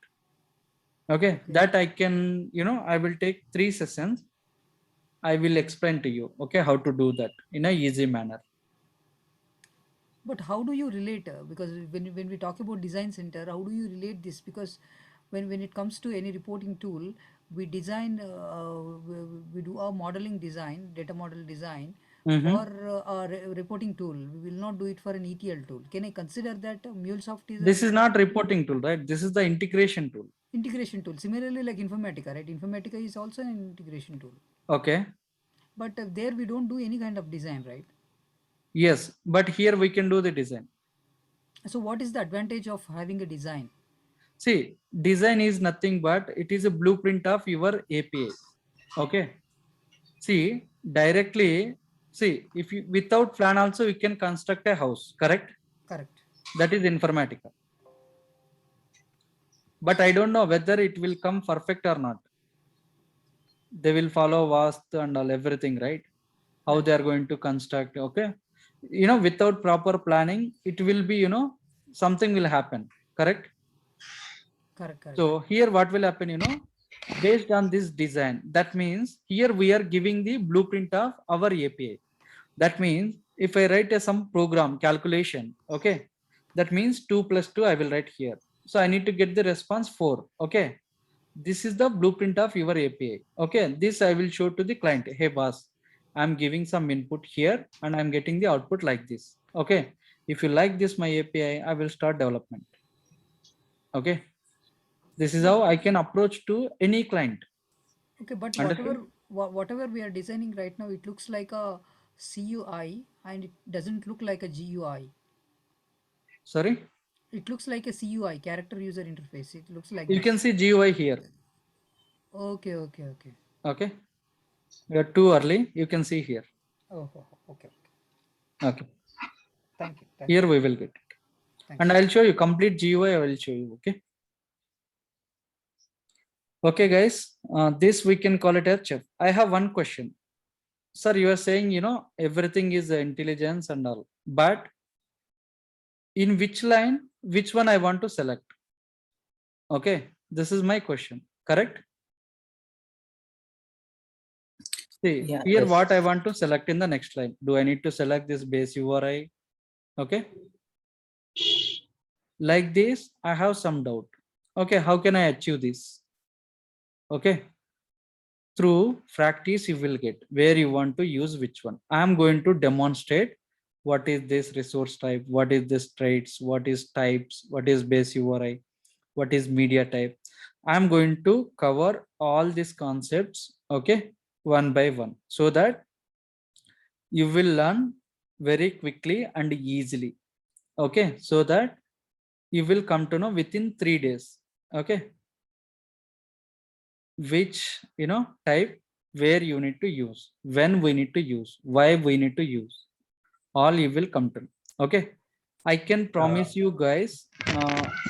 Okay, that I can I will take 3 sessions. I will explain to you, okay, how to do that in a easy manner. But how do you relate? Because when we talk about design center, how do you relate this? Because when it comes to any reporting tool, we design, we do our modeling design, data model design for our reporting tool. We will not do it for an ETL tool. Can I consider that MuleSoft is This is not reporting tool, right? This is the integration tool. integration tool? Similarly, like Informatica, right? Informatica is also an integration tool. Okay. But there we don't do any kind of design, right? Yes, but here we can do the design. So what is the advantage of having a design? See, design is nothing but it is a blueprint of your API. Okay. See, directly, see, if you without plan also you can construct a house, correct? Correct. That is Informatica. But I don't know whether it will come perfect or not. They will follow Vastu and all everything, right? How they are going to construct. Okay. Without proper planning, it will be, something will happen. Correct. Correct. So here what will happen, based on this design, that means here we are giving the blueprint of our API. That means if I write some program calculation, okay, that means 2 + 2 I will write here. So I need to get the response 4. Okay. This is the blueprint of your API. Okay. This I will show to the client. Hey boss, I'm giving some input here and I'm getting the output like this. Okay. If you like this, my API, I will start development. Okay. This is how I can approach to any client. Okay, but Understood? whatever we are designing right now, it looks like a CUI and it doesn't look like a GUI. Sorry? It looks like a CUI, character user interface. It looks like You this. can see GUI here. Okay. Okay. We are too early. You can see here. Oh, okay. Okay. Thank you. Here we will get it. And I'll show you complete GUI. I will show you. Okay. Okay, guys. This we can call it as chef. I have one question. Sir, you are saying, everything is intelligence and all. But in which line, which one I want to select? Okay. This is my question. Correct? See, Yeah, here yes. what I want to select in the next line. Do I need to select this base URI? Okay. Like this, I have some doubt. Okay, how can I achieve this? Okay. through practice you will get where you want to use which one. I am going to demonstrate what is this resource type, what is this traits, what is types, what is base URI, what is media type. I'm going to cover all these concepts, okay, one by one, so that you will learn very quickly and easily, okay, so that you will come to know within 3 days, okay, which type, where you need to use, when we need to use, why we need to use, all you will come to know, okay. I can promise you guys,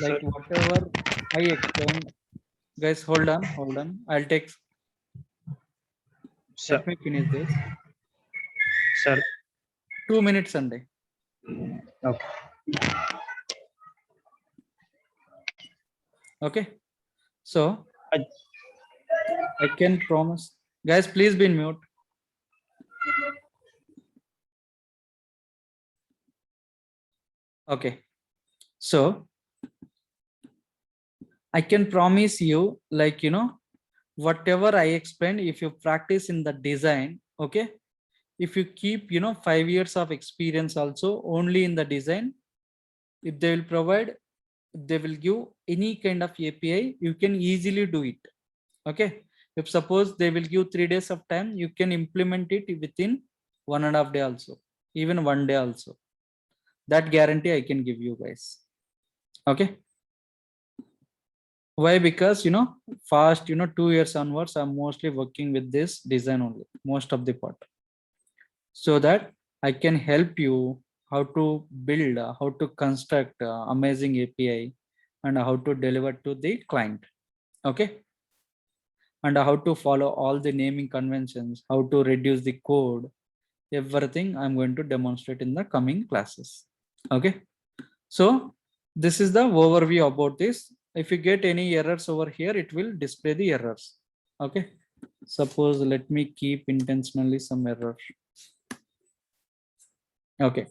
like whatever I explained, guys, hold on, I'll take, Sir, let me finish this. sir. 2 minutes, Sunday. Okay. Okay, so I can promise, guys, please be in mute. Okay, so I can promise you, like, whatever I explained, if you practice in the design, okay, if you keep 5 years of experience also only in the design, if they will provide, they will give any kind of API, you can easily do it, okay. If suppose they will give 3 days of time, you can implement it within 1.5 day also, even 1 day also. That guarantee I can give you guys, okay. Why? Because fast 2 years onwards, I'm mostly working with this design only, most of the part, so that I can help you how to build, how to construct amazing API, and how to deliver to the client, okay, and how to follow all the naming conventions, how to reduce the code, everything I'm going to demonstrate in the coming classes, okay. So this is the overview about this. If you get any errors over here, it will display the errors, okay. Suppose let me keep intentionally some error, okay.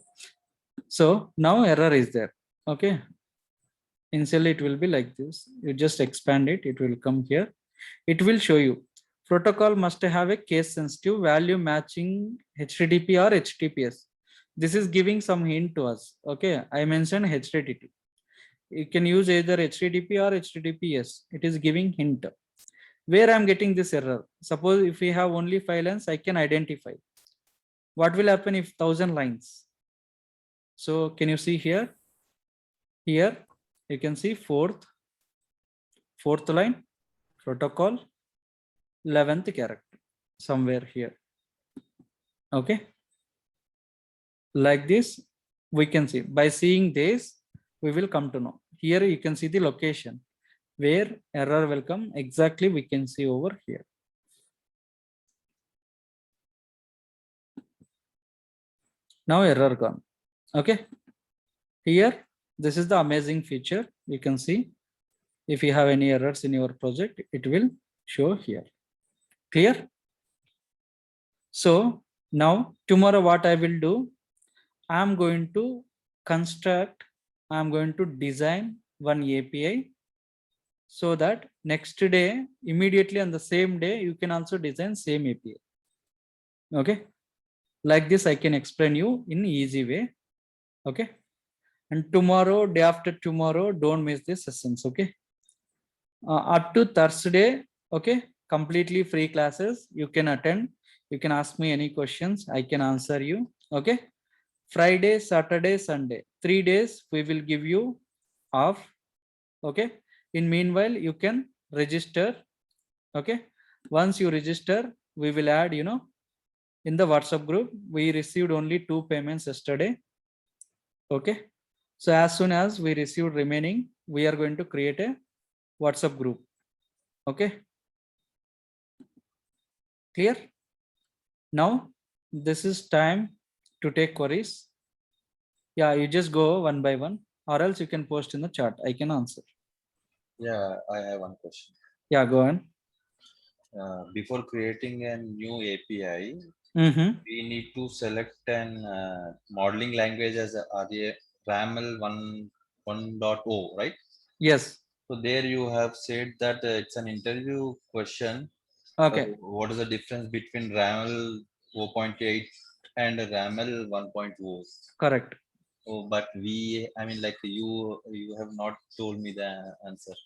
So now error is there, okay. Initially it will be like this, you just expand it, it will come here, it will show you protocol must have a case sensitive value matching HTTP or HTTPS. This is giving some hint to us, okay. I mentioned HTTP, you can use either HTTP or HTTPS, it is giving hint. Where I'm getting this error, suppose if we have only 5 lines, I can identify what will happen if 1000 lines. So can you see here, you can see fourth line, protocol, 11th character, somewhere here, okay. Like this we can see, by seeing this we will come to know. Here you can see the location where error will come, exactly we can see over here. Now error gone, okay. Here this is the amazing feature, you can see if you have any errors in your project, it will show here, clear. So now tomorrow what I will do, I'm going to construct, I'm going to design one API, so that next day, immediately on the same day, you can also design same API, okay. Like this I can explain you in easy way, okay. And tomorrow, day after tomorrow, don't miss this sessions, okay. Up to Thursday, okay, completely free classes, you can attend, you can ask me any questions, I can answer you, okay. Friday, Saturday, Sunday, 3 days we will give you off, okay. In meanwhile you can register, okay. Once you register, we will add in the WhatsApp group. We received only 2 payments yesterday, okay. So as soon as we receive remaining, we are going to create a WhatsApp group, okay. Clear. Now this is time to take queries. Yeah, you just go one by one, or else you can post in the chat, I can answer. Yeah, I have one question. Yeah, go on. Before creating a new API, we need to select an modeling language as a RAML 1.0, right? Yes. So there you have said that it's an interview question. Okay. What is the difference between RAML 4.8 and RAML 1.0? Correct. Oh, but I mean, like you have not told me the answer.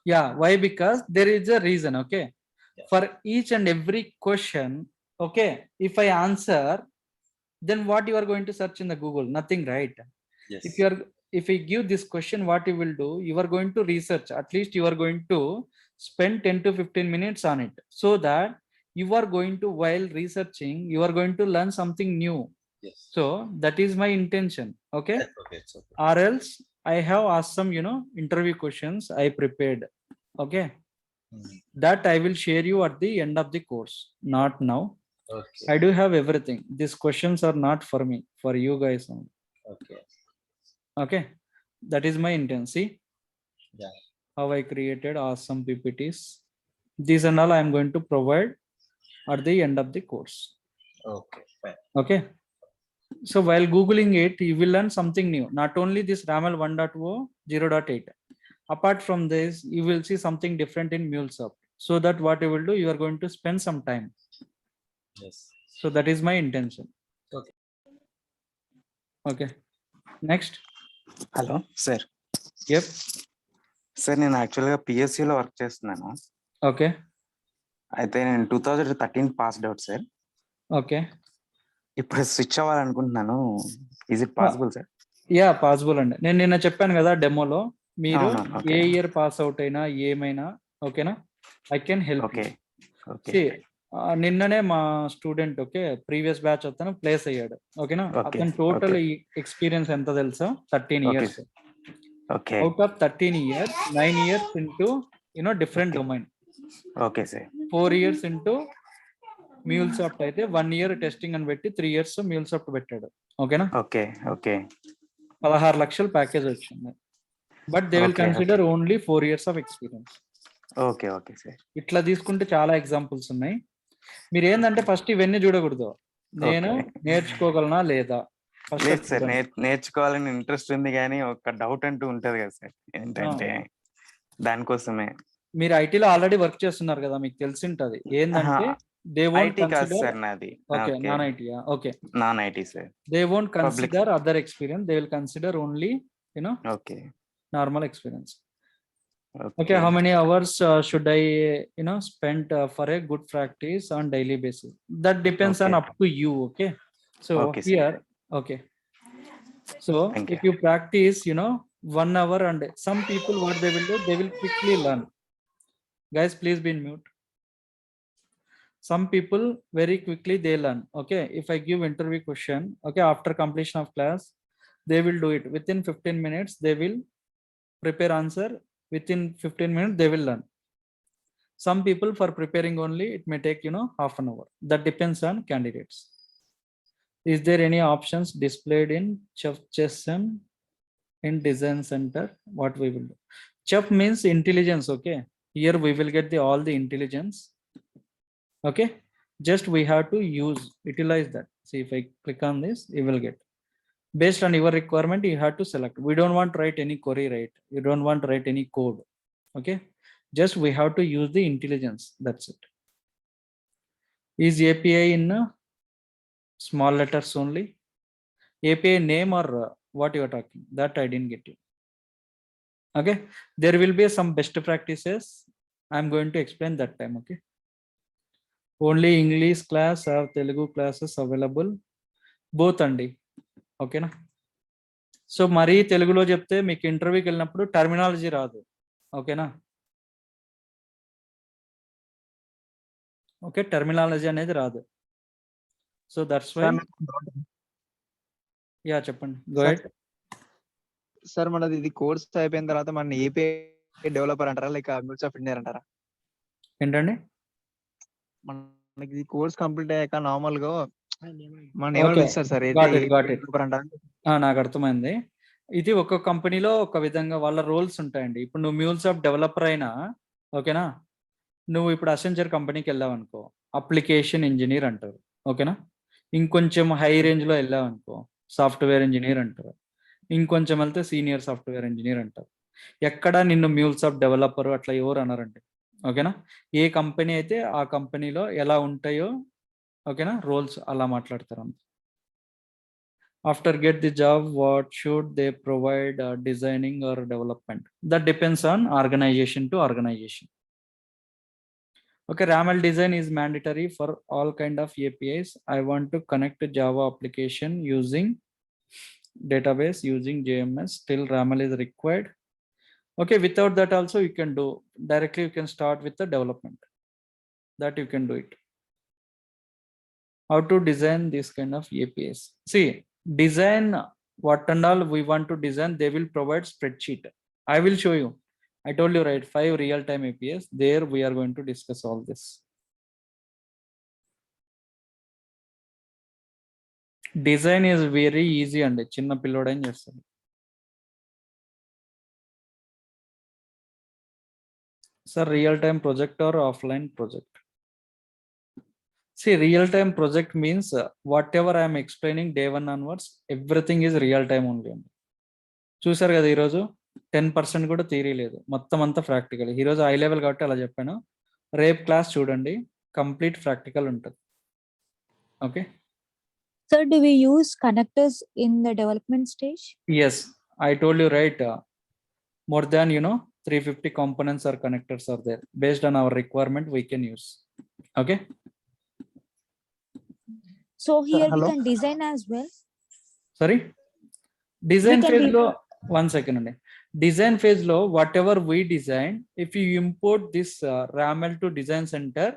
Yeah, why? Because there is a reason. Okay. Yeah. For each and every question, okay, if I answer, then what you are going to search in the Google? Nothing, right? Yes. If we give this question, what you will do, you are going to research. At least you are going to spend 10 to 15 minutes on it, so that you are going to, while researching, you are going to learn something new. Yes. So that is my intention. Okay. That's okay. It's okay. Or else I have asked some, interview questions I prepared. Okay. That I will share you at the end of the course, not now. Okay. I do have everything. These questions are not for me, for you guys only. Okay. Okay. That is my intent. See Yeah. how I created awesome PPTs. These and all I am going to provide at the end of the course. Okay. Fine. Okay. So while Googling it, you will learn something new. Not only this RAML 1.0, 0.8. Apart from this, you will see something different in MuleSoft. So that what you will do, you are going to spend some time. Yes. So that is my intention. Okay. Okay. Next. Hello sir. Yep. Sir నేను actually పిఎస్సిలో work చేస్తున్నాను. Okay. అయితే నేను 2013 passed out sir. Okay. ఇప్పుడు switch అవ్వాలనుకుంటున్నాను. Is it possible sir? Ya possible అండి. నేను నిన్న చెప్పాను కదా డెమోలో, మీరు అవును. ఏ ఇయర్ పాస్ అవుట్ అయినా ఏమైనా ఓకేనా, I can help. Okay. Okay. నిన్ననే మా స్టూడెంట్, ఓకే, ప్రీవియస్ బ్యాచ్ అతను ప్లేస్ అయ్యాడు. ఓకేనా. Okay, అతను టోటల్ okay. ఎక్స్పీరియన్స్ ఎంత తెలుసా? 13 Okay, years. Okay. Out of 13 years 9 years into different Okay. Domain. Okay sir. 4 years into MuleSoft అయితే 1 ఇయర్ టెస్టింగ్ అని పెట్టి 3 ఇయర్స్ MuleSoft పెట్టాడు. ఓకేనా. ఓకే. ఓకే. 16 లక్షలు ప్యాకేజ్ వచ్చింది. But they will Okay, consider only 4 years of experience. Okay. Okay sir. ఇట్లా తీసుకుంటే చాలా ఎగ్జాంపుల్స్ ఉన్నాయి. మీరు ఏంటంటే ఫస్ట్ ఇవన్నీ చూడకూడదు. నేను నేర్చుకోగలనా లేదా ఫస్ట్. లేదు సార్, నేర్చుకోవాలని ఇంట్రెస్ట్ ఉంది, కానీ ఒక డౌట్ అంటూ ఉంటది కదా సార్, ఏంటంటే దానికోసమే. మీరు ఐటీలో ఆల్రెడీ వర్క్ చేస్తున్నారు కదా, మీకు తెలిసి ఉంటది. ఏంటంటే దే వోంట్ ఐటీ కాదు కన్సిడర్. సార్ నాది. ఓకే, నాన్ ఐటీయా? Okay, non IT sir. They won't consider other experience, they will consider only okay, normal experience. Okay, how many hours should I spend for a good practice on daily basis? That depends on up to you. Okay, so Okay, here sir. Okay, so if you practice 1 hour, and some people what they will do, they will quickly learn. Guys, please be in mute. Some people very quickly they learn. Okay, if I give interview question, okay, after completion of class, they will do it within 15 minutes. They will prepare answer. Within 15 minutes they will learn. Some people for preparing only it may take half an hour. That depends on candidates. Is there any options displayed in ChefChessM in design center? What we will do, chef means intelligence. Okay, here we will get all the intelligence. Okay, just we have to utilize that. See, if I click on this, you will get, based on your requirement, you have to select. We don't want to write any query, right? You don't want to write any code. Okay, just we have to use the intelligence. That's it. Is API in small letters only? API name or what you are talking? That I didn't get you. Okay, there will be some best practices. I'm going to explain that time. Okay, only English class or Telugu classes available, both andi. ఓకేనా. So మరీ తెలుగులో చెప్తే మీకు ఇంటర్వ్యూకి వెళ్ళినప్పుడు terminology రాదు. ఓకేనా. Okay, terminology అనేది రాదు. So that's why. యా చెప్పండి, గో హెడ్. సార్ మనది ఇది కోర్స్ అయిపోయిన తర్వాత మన ఏపీఐ డెవలపర్ అంటారా, లేక MuleSoft ఇంజనీర్ అంటారా? ఏంటండి? మనకి ఇది కోర్స్ కంప్లీట్ అయ్యాక నార్మల్ గా నాకు అర్థమైంది. ఇది ఒక్క కంపెనీలో ఒక విధంగా వాళ్ళ రోల్స్ ఉంటాయండి. ఇప్పుడు నువ్వు MuleSoft డెవలపర్ అయినా, ఓకేనా, నువ్వు ఇప్పుడు అసెంచర్ కంపెనీకి వెళ్ళావు అనుకో, అప్లికేషన్ ఇంజనీర్ అంటారు. ఓకేనా. ఇంకొంచెం హై రేంజ్ లో వెళ్ళావు అనుకో, సాఫ్ట్వేర్ ఇంజనీర్ అంటారు. ఇంకొంచెం వెళ్తే సీనియర్ సాఫ్ట్వేర్ ఇంజనీర్ అంటారు. ఎక్కడ నిన్ను MuleSoft డెవలపర్ అట్లా ఎవరు అన్నారండి. ఓకేనా, ఏ కంపెనీ అయితే ఆ కంపెనీలో ఎలా ఉంటాయో ఓకేనా రోల్స్ అలా మాట్లాడతారు. After get the job, what should they provide, designing or development? That depends on organization to organization. Okay, RAML design is mandatory for all kind of APIs. I want to connect to Java application using database using JMS. Still RAML is required. Okay, without that also you can do directly. You can start with the development. That you can do it. How to design this kind of APIs? See, design what and all we want to design, they will provide spreadsheet. I will show you. I told you, right, 5 real-time APIs. There we are going to discuss all this. Design is very easy and చిన్న పిల్లోడని చేస్తాడు. Sir, real-time project or offline project? See, real-time project means whatever I am explaining day one onwards, everything is real-time only. చూసారు కదా ఈరోజు 10% కూడా theory లేదు, మొత్తం అంతా practical. ఈరోజు హై లెవెల్ కాబట్టి అలా చెప్పాను. రేపు క్లాస్ చూడండి, కంప్లీట్ ప్రాక్టికల్ ఉంటుంది. Okay. Sir, do we use connectors in the development stage? Yes, I told you, right, more than 350 components or connectors are there. Based on our requirement we can use. Okay. So here we hello? can design as well. Sorry, design can phase be- lo 1 second andi. Design phase lo whatever we design, if you import this RAML to design center,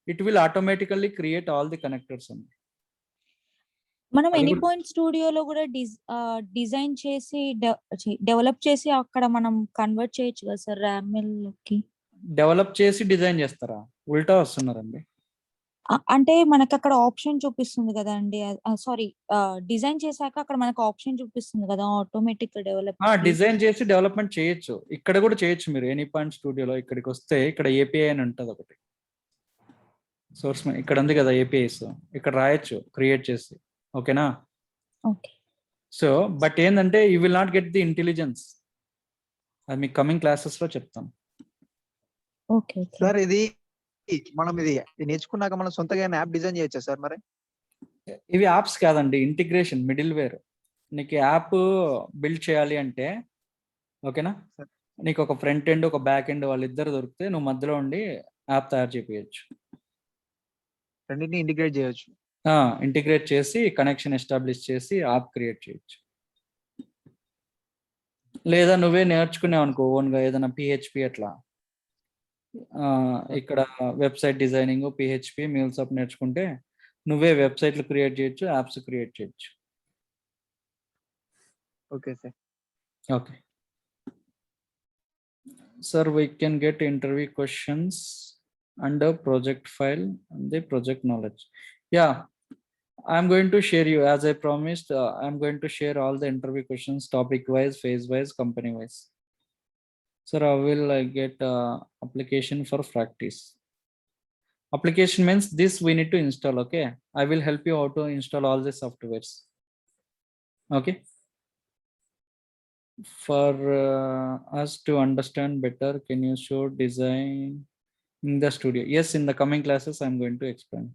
it will automatically create all the connectors only. మనం అది any కూడా- point స్టూడియోలో కూడా design చేసి develop చేసి అక్కడ మనం convert చేయొచ్చు కదా సార్ రామెల్ లోకి. డెవలప్ చేసి డిజైన్ చేస్తారా? ఉల్టా వస్తున్నారండి. అంటే మనకి అక్కడ ఆప్షన్ చూపిస్తుంది కదా అండి, సారీ, డిజైన్ చేశాక అక్కడ మనకు ఆప్షన్ చూపిస్తుంది కదా ఆటోమేటిక్ డెవలప్. డిజైన్ చేసి డెవలప్మెంట్ చేయొచ్చు, ఇక్కడ కూడా చేయొచ్చు మీరు. ఎనీ పాయింట్ స్టూడియోలో ఇక్కడికి వస్తే ఇక్కడ ఏపీఐ అని ఉంటుంది ఒకటి, సోర్స్ ఇక్కడ ఉంది కదా ఏపీఐస్, ఇక్కడ రాయొచ్చు క్రియేట్ చేసి. ఓకేనా? ఓకే. సో బట్ ఏంటంటే you will not get the intelligence, అది మీకు కమింగ్ క్లాసెస్ లో చెప్తాను. ఓకే సార్ ఇది మనం ఇది నేర్చుకున్నాక మనం సొంతగా యాప్ డిజైన్ చేయొచ్చా సార్? మరి ఇవి యాప్స్ కాదండి, ఇంటిగ్రేషన్, మిడిల్ వేర్. నీకు యాప్ బిల్డ్ చేయాలి అంటే ఓకేనా, నీకు ఒక ఫ్రంట్ ఎండ్ ఒక బ్యాక్ ఎండ్ వాళ్ళిద్దరు దొరికితే నువ్వు మధ్యలో ఉండి యాప్ తయారు చేయొచ్చు. రెండింటిని ఇంటిగ్రేట్ చేయొచ్చు. ఇంటిగ్రేట్ చేసి కనెక్షన్ ఎస్టాబ్లిష్ చేసి యాప్ క్రియేట్ చేయొచ్చు. లేదా నువ్వే నేర్చుకునేవు అనుకో ఓన్గా ఏదైనా పిహెచ్పి అట్లా, ఇక్కడ వెబ్సైట్ డిజైనింగ్ పిహెచ్పి MuleSoft నేర్చుకుంటే నువ్వే వెబ్సైట్లు క్రియేట్ చేయొచ్చు, యాప్స్ క్రియేట్ చేయొచ్చు. Okay sir. Okay sir, we can get interview questions under project file and the project knowledge. Yeah, I'm going to share you, as I promised, I'm going to share all the interview questions topic wise, phase wise, company wise. Sir, I will get application for practice. Application means this we need to install. Okay, I will help you how to install all the softwares. Okay, for us to understand better, can you show design in the studio? Yes, in the coming classes I'm going to explain.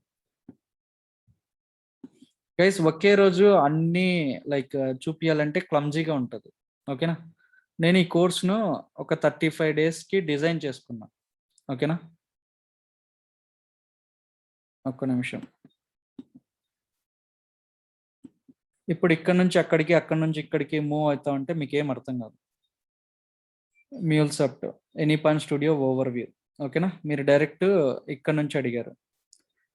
Guys ఒకే రోజు అన్ని like చూపించాలంటే క్లమ్జీగా ఉంటుంది. ఓకేనా, నేను ఈ కోర్సును ఒక 35 డేస్కి డిజైన్ చేసుకున్నా. ఓకేనా, ఒక్క నిమిషం. ఇప్పుడు ఇక్కడ నుంచి అక్కడికి, అక్కడ నుంచి ఇక్కడికి మూవ్ అవుతా ఉంటే మీకు ఏం అర్థం కాదు. MuleSoft Anypoint studio overview. ఓకేనా, మీరు డైరెక్ట్ ఇక్కడ నుంచి అడిగారు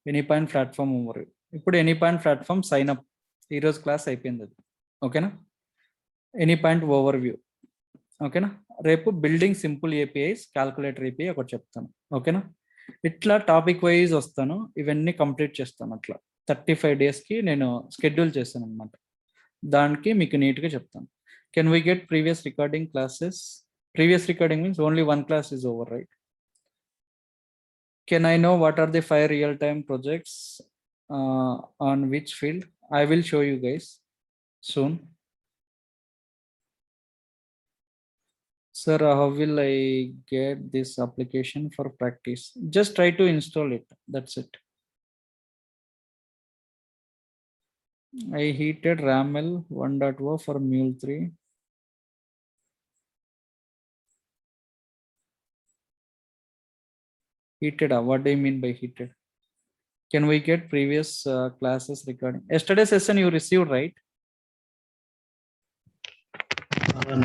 Anypoint platform overview. ఇప్పుడు Anypoint platform sign up, ఈరోజు క్లాస్ అయిపోయింది అది. ఓకేనా, ఎనీ పాయింట్ ఓవర్ వ్యూ. ఓకేనా, రేపు building simple APIs, calculator API ఒకటి చెప్తాను. ఓకేనా, ఇట్లా టాపిక్ వైజ్ వస్తాను, ఇవన్నీ కంప్లీట్ చేస్తాను. అట్లా 35 డేస్కి నేను షెడ్యూల్ చేస్తాను అనమాట. దానికి మీకు నీట్గా చెప్తాను. Can we get previous recording classes? Previous recording means only 1 class is over, right? Can I know what are the 5 real-time projects on which field? I will show you guys soon. Sir, how will I get this application for practice? Just try to install it. That's it. I heated RAML 1.0 for Mule 3. Heated, what do you mean by heated? Can we get previous classes recording? Yesterday session you received, right?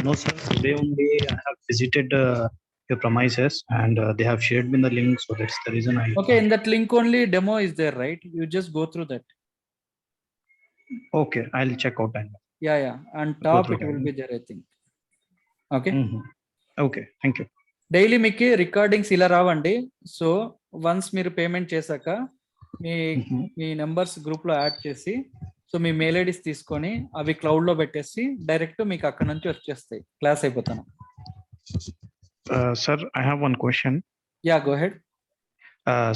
No, sir. Today only I have visited your premises and they have shared me the link. So that's the reason I. Okay, in that link only demo is there, right? You just go through that. Okay, I'll check out and. Yeah. On top it will be there, I think. Okay. Okay, thank you. Daily మీకు recordings ఇలా రావండి. So once మీరు payment చేశాక మీ numbers group లో add చేసి so మీ mail IDs తీసుకొని అవి cloud లో పెట్టేసి డైరెక్ట్ మీకు అక్కడ నుంచి వచ్చేస్తాయి. క్లాస్ అయిపోతాను. Sir, I have one question. Yeah, go ahead.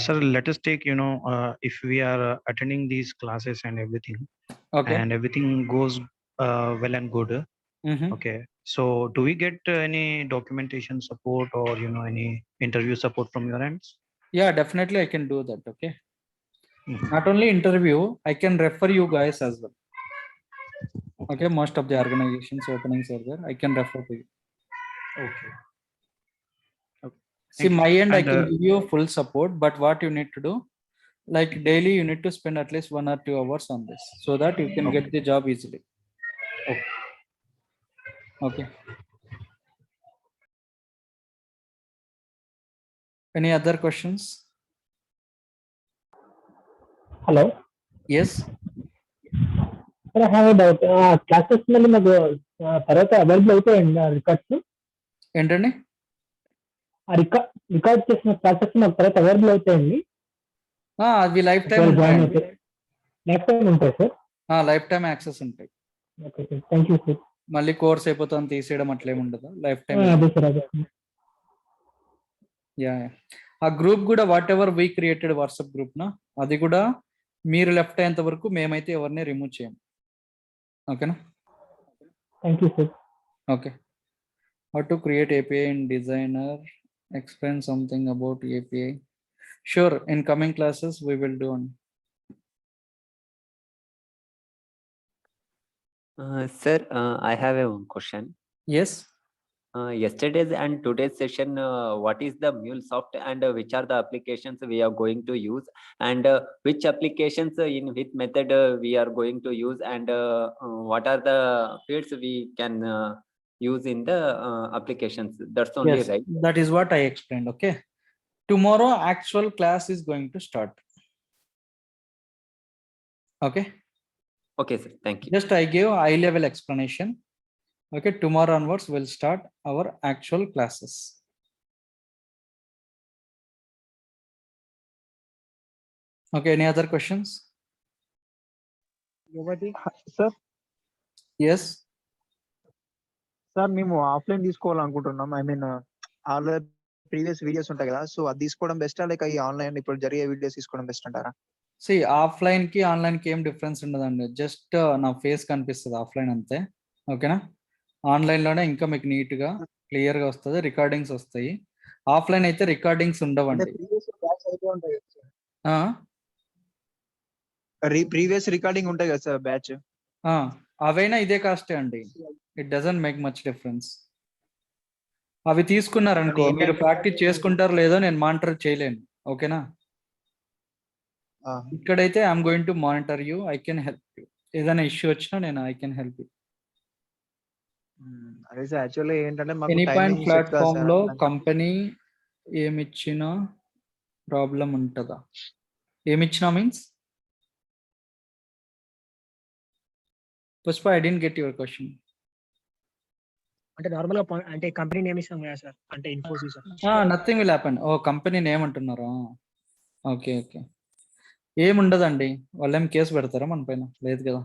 Sir, let us take, if we are attending these classes and everything, Okay. and everything goes well and good. Okay. So do we get any documentation support or, any interview support from your ends? Yeah, definitely I can do that. Okay. Not only interview, I can refer you guys as well. Okay. Most of the organizations openings are there. I can refer to you. Okay. See, my end, I can give you full support, but what you need to do, like daily, you need to spend at least 1 or 2 hours on this so that you can get the job easily. Okay. Any other questions? Hello. Yes. Sir, I have a doubt. Classes మళ్ళీ మాకు తర్వాత available అవుతాయండి records? ఏంటండి? Record చేసిన classes మాకు తర్వాత available అవుతాయండి? అవి లైఫ్ టైం ఉంటాయి. లైఫ్ టైం ఉంటాయి సార్? లైఫ్ టైం యాక్సెస్ ఉంటాయి. Okay sir, thank you sir. మళ్ళీ కోర్స్ అయిపోతాను తీసేయడం అట్లేం ఉండదు. Life time. అదే సార్, అదే. యా. ఆ గ్రూప్ కూడా what ever we created WhatsApp group నా అది కూడా మీరు లెఫ్ట్ అయ్యేంత వరకు మేమైతే ఎవరిని రిమూవ్ చేయం. ఓకేనా? Thank you sir. Okay. How to create API in Designer, explain something about API. Sure, in coming classes we will do on. Sir, I have a question. Yes. Yesterday's and today's session, what is the MuleSoft and which are the applications we are going to use, and which applications in which method we are going to use, and what are the fields we can use in the applications? That's only, Yes, right? that is what I explained. Okay. Tomorrow actual class is going to start. Okay. Okay, sir. Thank you. Just I gave high level explanation. Okay, tomorrow onwards we'll start our actual classes. Okay, any other questions? Sir. Yes. Sir, మేము offline తీసుకోవాలనుకుంటున్నాం. I mean already previous videos ఉంటాయి కదా, so అది తీసుకోవడం బెస్టా లేక ఈ online ఇప్పుడు జరిగే వీడియోస్ తీసుకోవడం బెస్ట్ అంటారా? See, ఆఫ్లైన్ కి ఆన్లైన్ కి ఏం డిఫరెన్స్ ఉండదండి. జస్ట్ నా ఫేస్ కనిపిస్తుంది ఆఫ్లైన్ అంతే. ఓకేనా? ఆన్లైన్ లోనే ఇంకా మీకు నీట్ గా క్లియర్ గా వస్తుంది, రికార్డింగ్స్ వస్తాయి. ఆఫ్లైన్ అయితే రికార్డింగ్స్ ఉండవండి. ప్రీవియస్ రికార్డింగ్ ఉంటాయి కదా సార్ బ్యాచ్. అవైనా ఇదే కాస్టే అండి. It doesn't make much difference. అవి తీసుకున్నారనుకో మీరు ప్రాక్టీస్ చేసుకుంటారో లేదో నేను మానిటర్ చేయలేను. ఓకేనా? ఇక్కడైతే I'm going to monitor you. I can help you. ఏదైనా ఇష్యూ వచ్చినా నేను ఐ కెన్ హెల్ప్ యూ. అదే సార్, యాక్చువల్లీ ఏంటంటే మాకు ఎనీ పాయింట్ టైమింగ్ సెట్ కాదు ప్లాట్ఫామ్ సార్. లో కంపెనీ ఏమిచ్చినా ప్రాబ్లం ఉంటుందా? ఏమిచ్చినా means Pushpa, I didn't get your question. అంటే నార్మల్ గా అంటే కంపెనీ నేమ్ ఇస్తాం కదా సార్, అంటే ఇన్ఫోసిస్. Nothing will happen. ఓ కంపెనీ నేమ్ అంటున్నారా? Okay okay. ఏముండదండి. వాళ్ళేం కేసు పెడతారా మన పైన? లేదు కదా.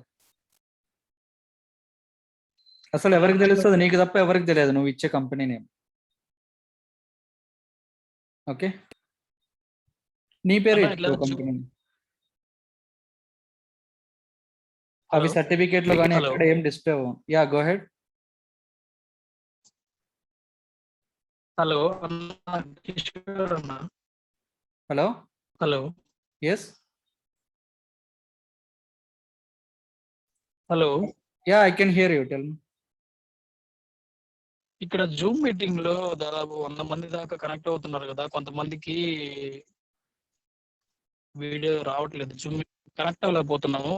అసలు ఎవరికి తెలుస్తుంది? నీకు తప్ప ఎవరికి తెలియదు నువ్వు ఇచ్చే కంపెనీ నేమ్. ఓకే, నీ పేరు కంపెనీ. అవి సర్టిఫికేట్ లో కానీ ఎక్కడ ఏం డిస్ప్లే అవ్వవు. Yeah, go head. హలో అన్న కిషోర్ అన్న. Hello? Hello Yes? Hello Yeah, I can hear you. Tell me. ఇక్కడ జూమ్ మీటింగ్ లో దాదాపు 100 మంది దాకా కనెక్ట్ అవుతున్నారు కదా, కొంతమందికి వీడియో రావట్లేదు. Zoom connect అవ్వలేకపోతున్నాము.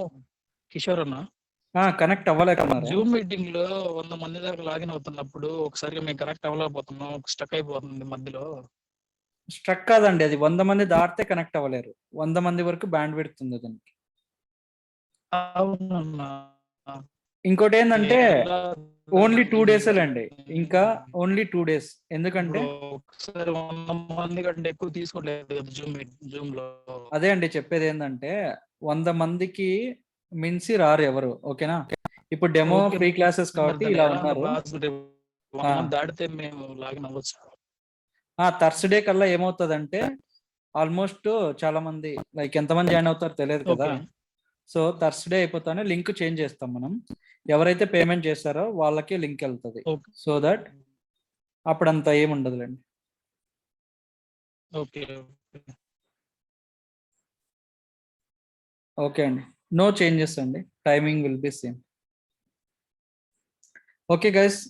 కిషోర్ అన్న, కనెక్ట్ అవ్వలేకున్నారా? జూమ్ మీటింగ్ లో 100 మంది దాకా లాగిన్ అవుతున్నప్పుడు ఒకసారిగా మేము కనెక్ట్ అవ్వలేకపోతున్నాం, స్టక్ అయిపోతుంది మధ్యలో. స్ట్రక్ కాదండి, అది 100 మంది దాటితే కనెక్ట్ అవ్వలేరు. 100 మంది వరకు బ్యాండ్ విడ్త్ ఉంది దానికి. అవునన్నా. ఇంకోటి ఏంటంటే ఎలా ఓన్లీ 2 days అండి, ఇంకా ఓన్లీ 2 days. ఎందుకంటే ఇప్పుడు ఒకసారి 100 మంది కంటే ఎక్కువ తీసుకోలేదు కదా జూమ్ లో. అదే అండి చెప్పేది ఏంటంటే 100 మందికి మించి రారు ఎవరు. ఓకేనా? ఇప్పుడు డెమో ఓకే, ఫ్రీ క్లాసెస్ మరి కాబట్టి దాన్ని ఇలా ఎలా ఉన్నారు. పాస్ 100 మంది దాటితే మేము లాగిన్ అవ్వచ్చు. థర్స్డే కల్లా ఏమవుతుందంటే ఆల్మోస్ట్ చాలా మంది లైక్ ఎంతమంది జాయిన్ అవుతారో తెలియదు కదా. ఓకే. సో థర్స్డే అయిపోతానే లింక్ చేంజ్ చేస్తాం మనం. ఎవరైతే పేమెంట్ చేస్తారో వాళ్ళకి లింక్ వెళ్తుంది. ఓకే. సో దట్ అప్పుడంతా ఏమి ఉండదులేండి. ఓకే. ఓకే అండి, నో చేంజెస్ అండి, timing will be same. Okay guys,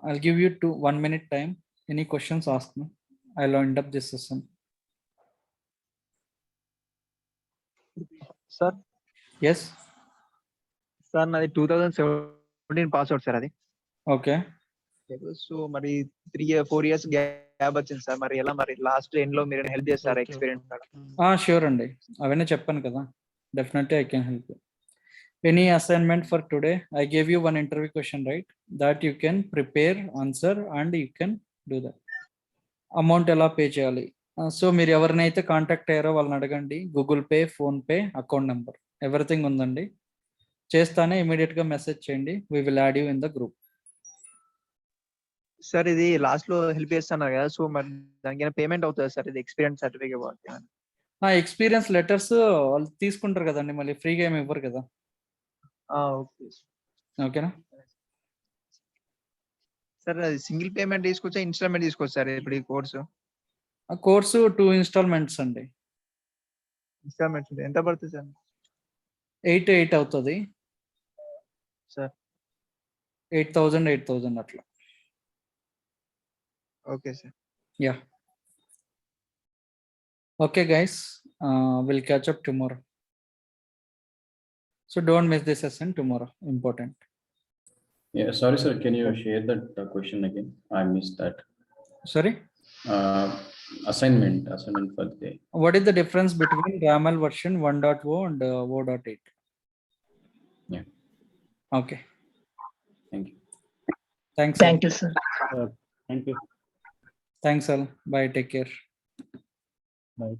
I'll give you 1 minute time. Any questions, ask me. I'll end up this session. Sir Yes? Sir నాది 2017 pass out sir అది. Okay. So మరి 3-4 years gap వచ్చింది sir. మరి ఎలా, మరి last end లో మీరు help చేస్తారా ఎక్స్పీరియన్స్? షూర్ అండి, అవన్నీ చెప్పాను కదా, definitely I can help you. Any assignment for today? I gave you one interview question, right? That you can prepare, answer, and you can do that. Amount ఎలా pay చేయాలి? So మీరు ఎవరినైతే contact అయ్యారో వాళ్ళని అడగండి. Google pay, PhonePe, account number everything ఉందండి. చేస్తానే ఇమీడియట్గా మెసేజ్ చేయండి. We will add you in the group. Sir ఇది లాస్ట్ లో హెల్ప్ చేస్తున్నారు కదా, సో మరి దానికి పేమెంట్ అవుతుంది సార్? ఇది ఎక్స్పీరియన్స్ సర్టిఫికేట్. ఎక్స్పీరియన్స్ లెటర్స్ వాళ్ళు తీసుకుంటారు కదండి, మళ్ళీ ఫ్రీగా ఏమి ఇవ్వరు కదా. ఓకే ఓకేనా సార్? అది సింగిల్ పేమెంట్ తీసుకొచ్చా, ఇన్స్టాల్మెంట్ తీసుకోవచ్చు సార్ ఇప్పుడు ఈ కోర్సు? కోర్సు 2 installments అండి. ఇన్స్టాల్మెంట్స్ ఎంత పడుతుంది సార్? 8 అవుతుంది సార్. 8,000 అట్లా. Okay sir. Yeah. Okay guys, will catch up tomorrow. So don't miss this session tomorrow. Important. Yeah, sorry sir, can you share that question again? I missed that. Sorry? Assignment for the day. What is the difference between RAML version 1.0 and 0.8? Yeah. Okay. Thank you. Thanks. Thank you, sir. Thank you. Thanks all. Bye. Take care. Bye.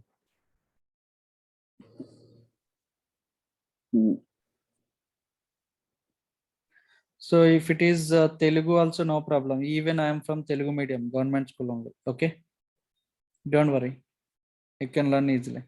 So if it is Telugu also, no problem. Even I am from Telugu medium, government school only. Okay. Don't worry. You can learn easily.